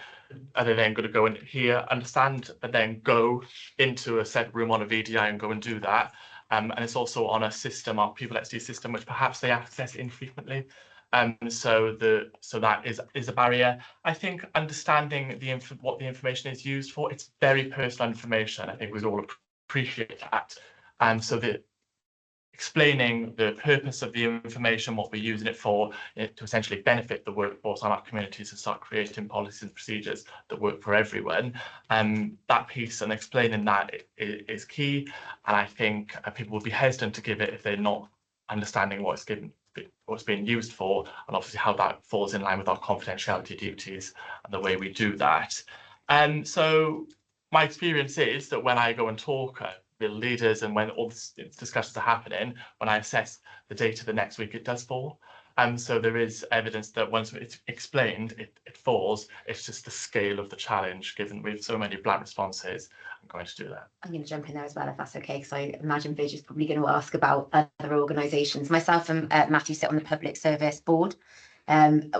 are they then going to go in here, understand, but then go into a set room on a VDI and go and do that? And it's also on a system, our People XD system, which perhaps they access infrequently. So that is a barrier. I think understanding what the information is used for, it's very personal information. I think we'd all appreciate that. So explaining the purpose of the information, what we're using it for, to essentially benefit the workforce and our communities and start creating policies and procedures that work for everyone. That piece and explaining that is key. And I think people will be hesitant to give it if they're not understanding what it's being used for, and obviously how that falls in line with our confidentiality duties and the way we do that. And so my experience is that when I go and talk the leaders and when all the discussions are happening, when I assess the data the next week, it does fall. So there is evidence that once it's explained, it falls. It's just the scale of the challenge, given we have so many blank responses. I'm going to do that. I'm going to jump in there as well, if that's okay, because I imagine Vidge is probably going to ask about other organisations. Myself and Matthew sit on the Public Service Board.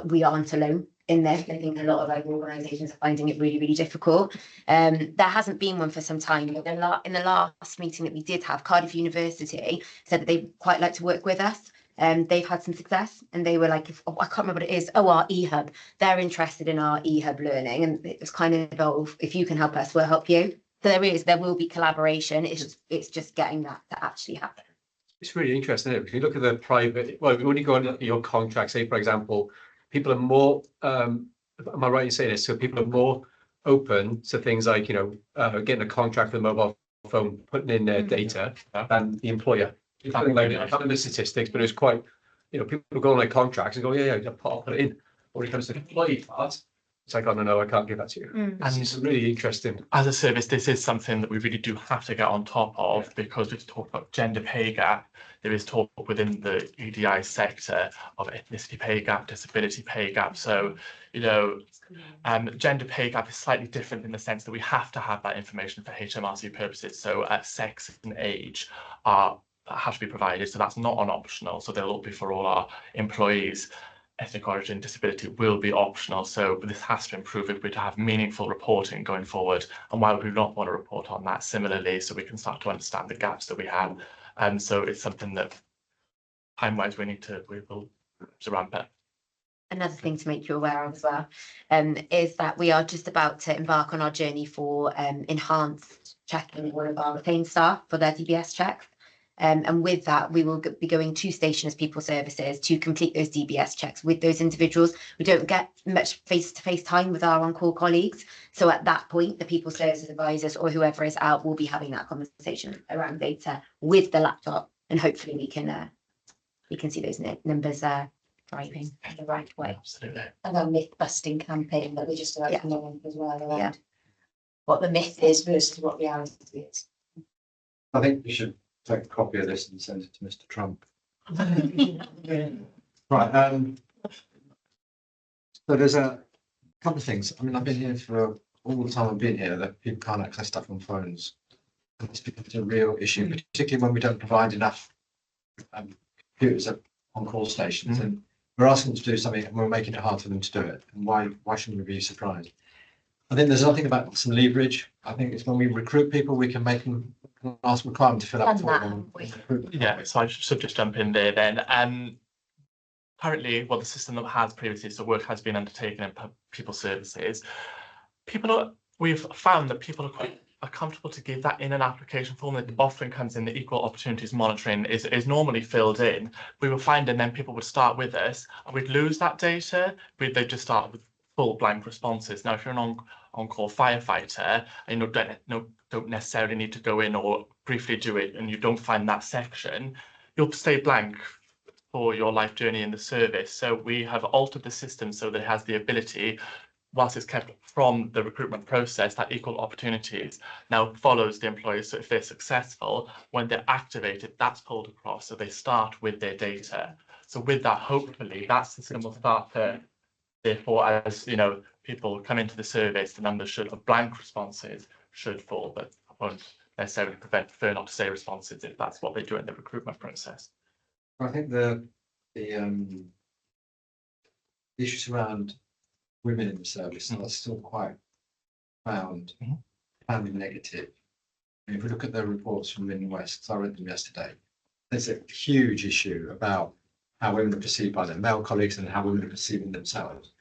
We aren't alone in this. I think a lot of other organisations are finding it really, really difficult. There hasn't been one for some time. But in the last meeting that we did have, Cardiff University said that they quite like to work with us. They've had some success, and they were like, I can't remember what it is. Oh, our eHub. They're interested in our eHub learning, and it was kind of, oh, if you can help us, we'll help you. So there will be collaboration. It's just getting that to actually happen. It's really interesting, isn't it? If you look at the private, well, when you go on your contract, say for example, people are more, am I right in saying this? So people are more open to things like, getting a contract for the mobile phone, putting in their data than the employer. I can't remember the statistics, but it's quite, people go on their contracts and go, yeah, I'll put it in. Or when it comes to the employee part, it's like, oh, no, I can't give that to you. And It's really interesting. as a service, this is something that we really do have to get on top of, because we've talked about gender pay gap. There is talk within the EDI sector of ethnicity pay gap, disability pay gap. So, gender pay gap is slightly different in the sense that we have to have that information for HMRC purposes. So sex and age have to be provided. So that's not an optional. So they'll be for all our employees. Ethnic origin disability will be optional. So this has to improve if we're to have meaningful reporting going forward. And why would we not want to report on that similarly, so we can start to understand the gaps that we have? So it's something that time-wise we will ramp up. Another thing to make you aware of as well is that we are just about to embark on our journey for enhanced checking all of our retained staff for their DBS checks. And with that, we will be going to Station as People Services to complete those DBS checks with those individuals. We don't get much face-to-face time with our on-call colleagues. So at that point, the People Services advisors or whoever is out will be having that conversation around data with the laptop. And hopefully we can see those numbers driving in the right way. Absolutely. And a myth-busting campaign that we just about to know as well around Yeah. what the myth is versus what reality is. I think you should take a copy of this and send it to Mr. Trump. Right. So there's a couple of things. I mean, I've been here for all the time I've been here that people can't access stuff on phones. It's becoming a real issue, particularly when we don't provide enough computers on call stations. And we're asking them to do something and we're making it hard for them to do it. And why shouldn't we be surprised? I think there's nothing about some leverage. I think it's when we recruit people, we can make them require them to fill out. Yeah, so I should just jump in there then. Currently, the system that has previously, so work has been undertaken in people services. We've found that people are quite are comfortable to give that in an application form that often comes in, the equal opportunities monitoring is normally filled in, we were finding then people would start with us and we'd lose that data. They'd just start with full blank responses. Now, if you're an on-call firefighter and you don't necessarily need to go in or briefly do it, and you don't find that section, you'll stay blank for your life journey in the service. So we have altered the system so that it has the ability, whilst it's kept from the recruitment process, that equal opportunities now follows the employees. So if they're successful, when they're activated, that's pulled across. So they start with their data. So with that, hopefully that system will start to, therefore, as you know, people come into the service, the numbers of blank responses should fall, but won't necessarily prefer not to say responses if that's what they do in the recruitment process. I think the issues around women in the service are still quite found negative. If we look at the reports from Lynn West, 'cause I read them yesterday, there's a huge issue about how women are perceived by their male colleagues and how women are perceiving themselves.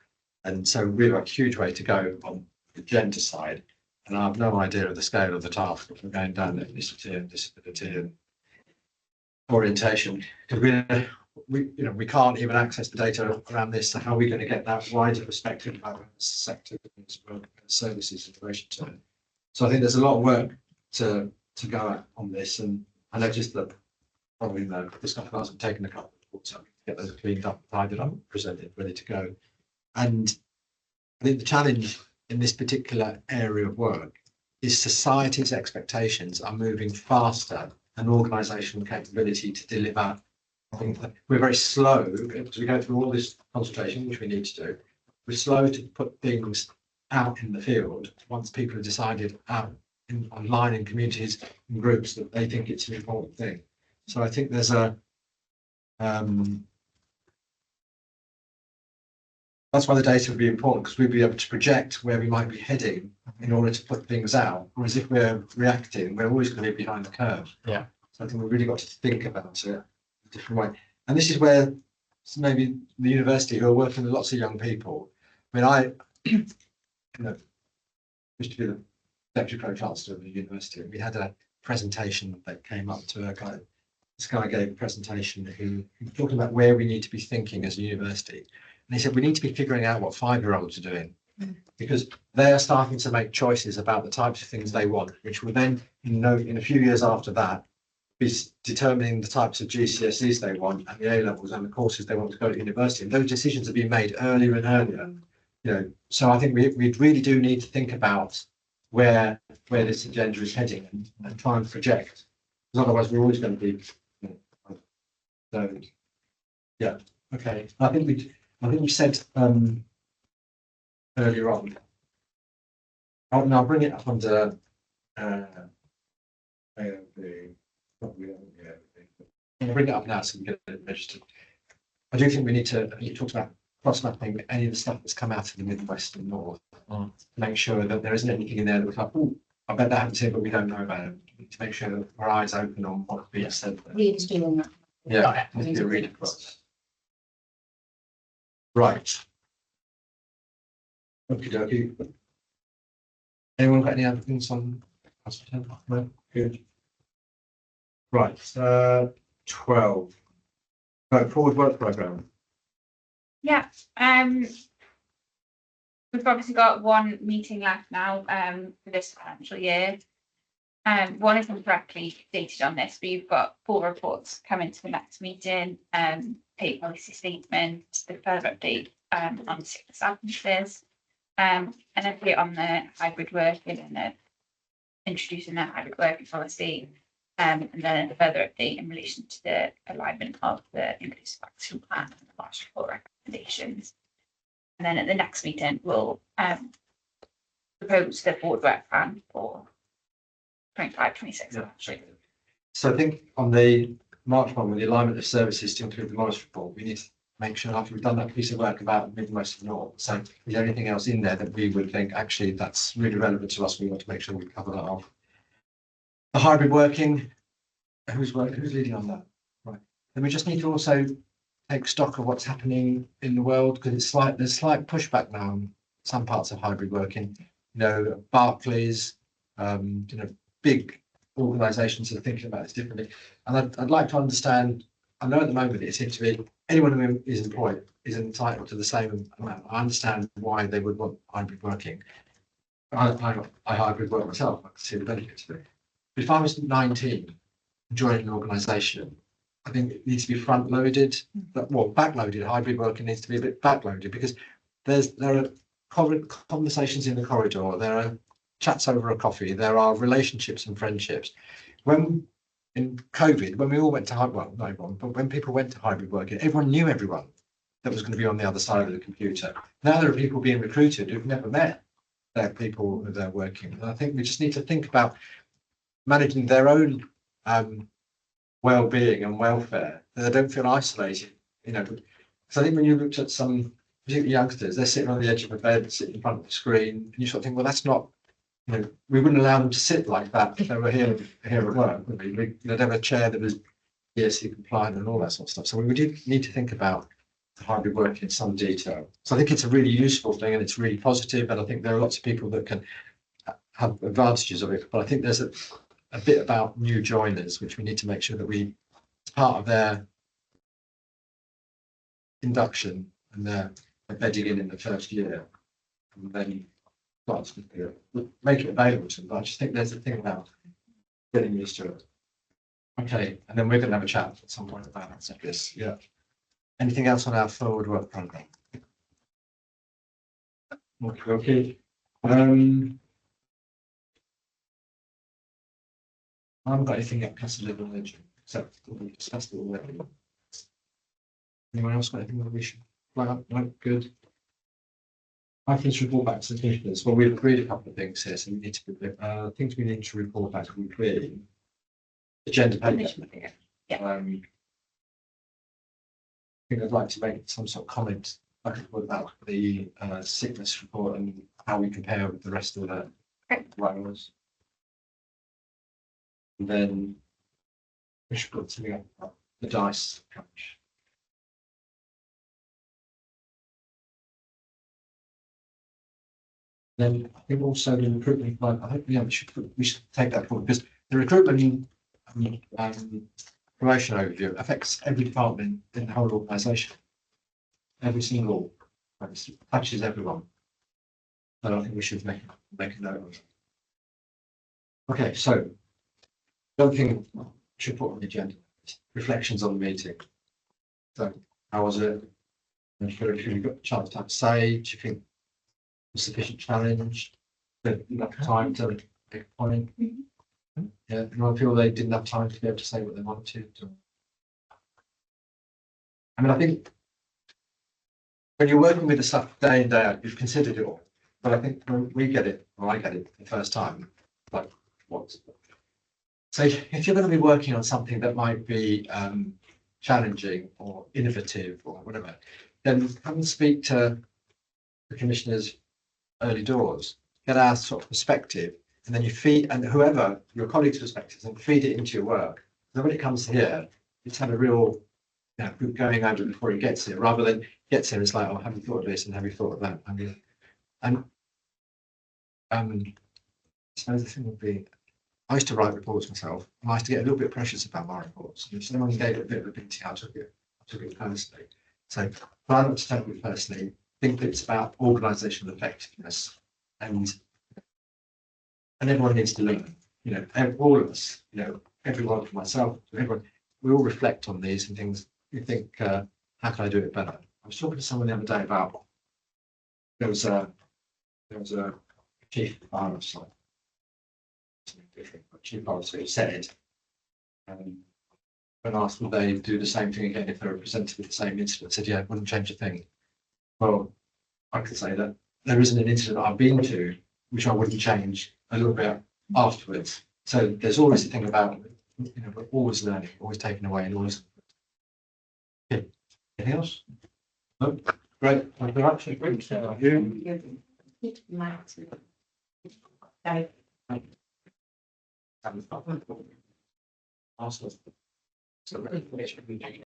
And so we have a huge way to go on the gender side. And I have no idea of the scale of the task if we're going down ethnicity and disability and orientation, because we can't even access the data around this. So how are we going to get that wider perspective about the sector as well as services in relation to it? So I think there's a lot of work to go at on this, and I noticed that probably the discussion has taken a couple of reports up to get those cleaned up, tidied up, presented, ready to go. And I think the challenge in this particular area of work is society's expectations are moving faster than organisational capability to deliver. I think that we're very slow because we go through all this consultation, which we need to do. We're slow to put things out in the field once people have decided out online in communities and groups that they think it's an important thing. So I think there's a that's why the data would be important, because we'd be able to project where we might be heading in order to put things out. Whereas if we're reacting, we're always going to be behind the curve. Yeah. So I think we've really got to think about it a different way. And this is where maybe the university, who are working with lots of young people. I mean, used to be the deputy pro-chancellor of the university. We had a presentation that came up to a guy. This guy gave a presentation who talked about where we need to be thinking as a university. And he said, we need to be figuring out what 5-year-olds are doing, because they are starting to make choices about the types of things they want, which will then, in a few years after that, be determining the types of GCSEs they want and the A-levels and the courses they want to go to university. And those decisions are being made earlier and earlier. So I think we really do need to think about where this agenda is heading and try and project, because otherwise we're always going to be. So, yeah, okay. I think we said earlier on. I'll bring it up under I'll bring it up now so we get it registered. I do think we need to. You talked about cross-mapping any of the stuff that's come out of the Midwest and North. To make sure that there isn't anything in there that was like, oh, I bet that happens here, but we don't know about it. We need to make sure that our eyes open on what's being said there. Readers doing that. Yeah, it needs to be a read across. Right. Okie dokie. Anyone got any other things on? No? Good. Right. 12. Right, forward work programme. Yeah, we've obviously got one meeting left now for this financial year. One isn't directly dated on this, but you've got 4 reports coming to the next meeting, pay policy statement, the further update on sickness absences, an update on the hybrid working and introducing the hybrid working policy, and then a further update in relation to the alignment of the inclusive action plan and the last report recommendations. And then at the next meeting, we'll propose the board work plan for 25-26. Yeah. So I think on the March one, with the alignment of services to include the Morris report, we need to make sure after we've done that piece of work about Midwest and North. So is there anything else in there that we would think actually that's really relevant to us? We want to make sure we cover that off. The hybrid working, who's leading on that? Right. Then we just need to also take stock of what's happening in the world, because there's slight pushback now on some parts of hybrid working. Barclays big organisations are thinking about this differently. And I'd like to understand, I know at the moment it seems to be anyone who is employed is entitled to the same amount. I understand why they would want hybrid working. I hybrid work myself, I can see the benefits of it. But if I was 19, joining an organisation, I think it needs to be front loaded, backloaded. Hybrid working needs to be a bit backloaded because there are conversations in the corridor, there are chats over a coffee, there are relationships and friendships. When in COVID, when we all went to hybrid, not everyone, but when people went to hybrid working, everyone knew everyone that was going to be on the other side of the computer. Now there are people being recruited who've never met their people who they're working. And I think we just need to think about managing their own well-being and welfare, that they don't feel isolated, because I think when you looked at some particularly youngsters, they're sitting on the edge of a bed, sitting in front of the screen, and you sort of think, well, that's not, we wouldn't allow them to sit like that if they were here at work, would we? They'd have a chair that was ESC compliant and all that sort of stuff. So we do need to think about hybrid work in some detail. So I think it's a really useful thing and it's really positive, and I think there are lots of people that can have advantages of it, but I think there's a bit about new joiners which we need to make sure that we, as part of their induction and their bedding in the first year, and then make it available to them. But I just think there's a thing about getting used to it. Okay, and then we're going to have a chat at some point about this. Yeah. Anything else on our forward work program? Okay. I haven't got anything at Castle Level Legend except we discussed it already. Anyone else got anything that we should flag up? No, good. I think report back to the commissioners. Well, we've agreed a couple of things here, so we need to things we need to report back to the agenda page. Yeah. I think I'd like to make some sort of comment about the sickness report and how we compare with the rest of the roles. And then we should put something up about the dice coach. Then I think also the recruitment, I think we should take that forward because the recruitment promotion overview affects every department in the whole organisation. Every single touches everyone. So I think we should make a note of it. Okay, so the other thing we should put on the agenda is reflections on the meeting. So how was it? Have you got a chance to have a say? Do you think sufficient challenge, enough time to make a point? Yeah, I feel they didn't have time to be able to say what they wanted to. I mean, I think when you're working with the stuff day in, day out, you've considered it all. But I think when we get it, or I get it the first time, like what? So if you're going to be working on something that might be challenging or innovative or whatever, then come and speak to the commissioners early doors, get our sort of perspective, and then you feed, and whoever your colleagues' perspectives, and feed it into your work. So when it comes here, it's had a real going over it before it gets here, rather than gets here, it's like, oh, have you thought of this and have you thought of that? And I suppose the thing would be, I used to write reports myself, and I used to get a little bit precious about my reports. And if someone gave it a bit of a BT, I took it personally. So try not to take it personally. Think it's about organisational effectiveness, and everyone needs to learn. All of us, everyone, from myself, everyone, we all reflect on these and things. You think, how can I do it better? I was talking to someone the other day about there was a chief officer, chief officer who said, when asked would they do the same thing again if they were presented with the same incident, said, yeah, it wouldn't change a thing. Well, I could say that there isn't an incident I've been to which I wouldn't change a little bit afterwards. So there's always a thing about, we're always learning, always taking away, and always. Okay. Anything else? No? Great. Thank you very much. Thank you.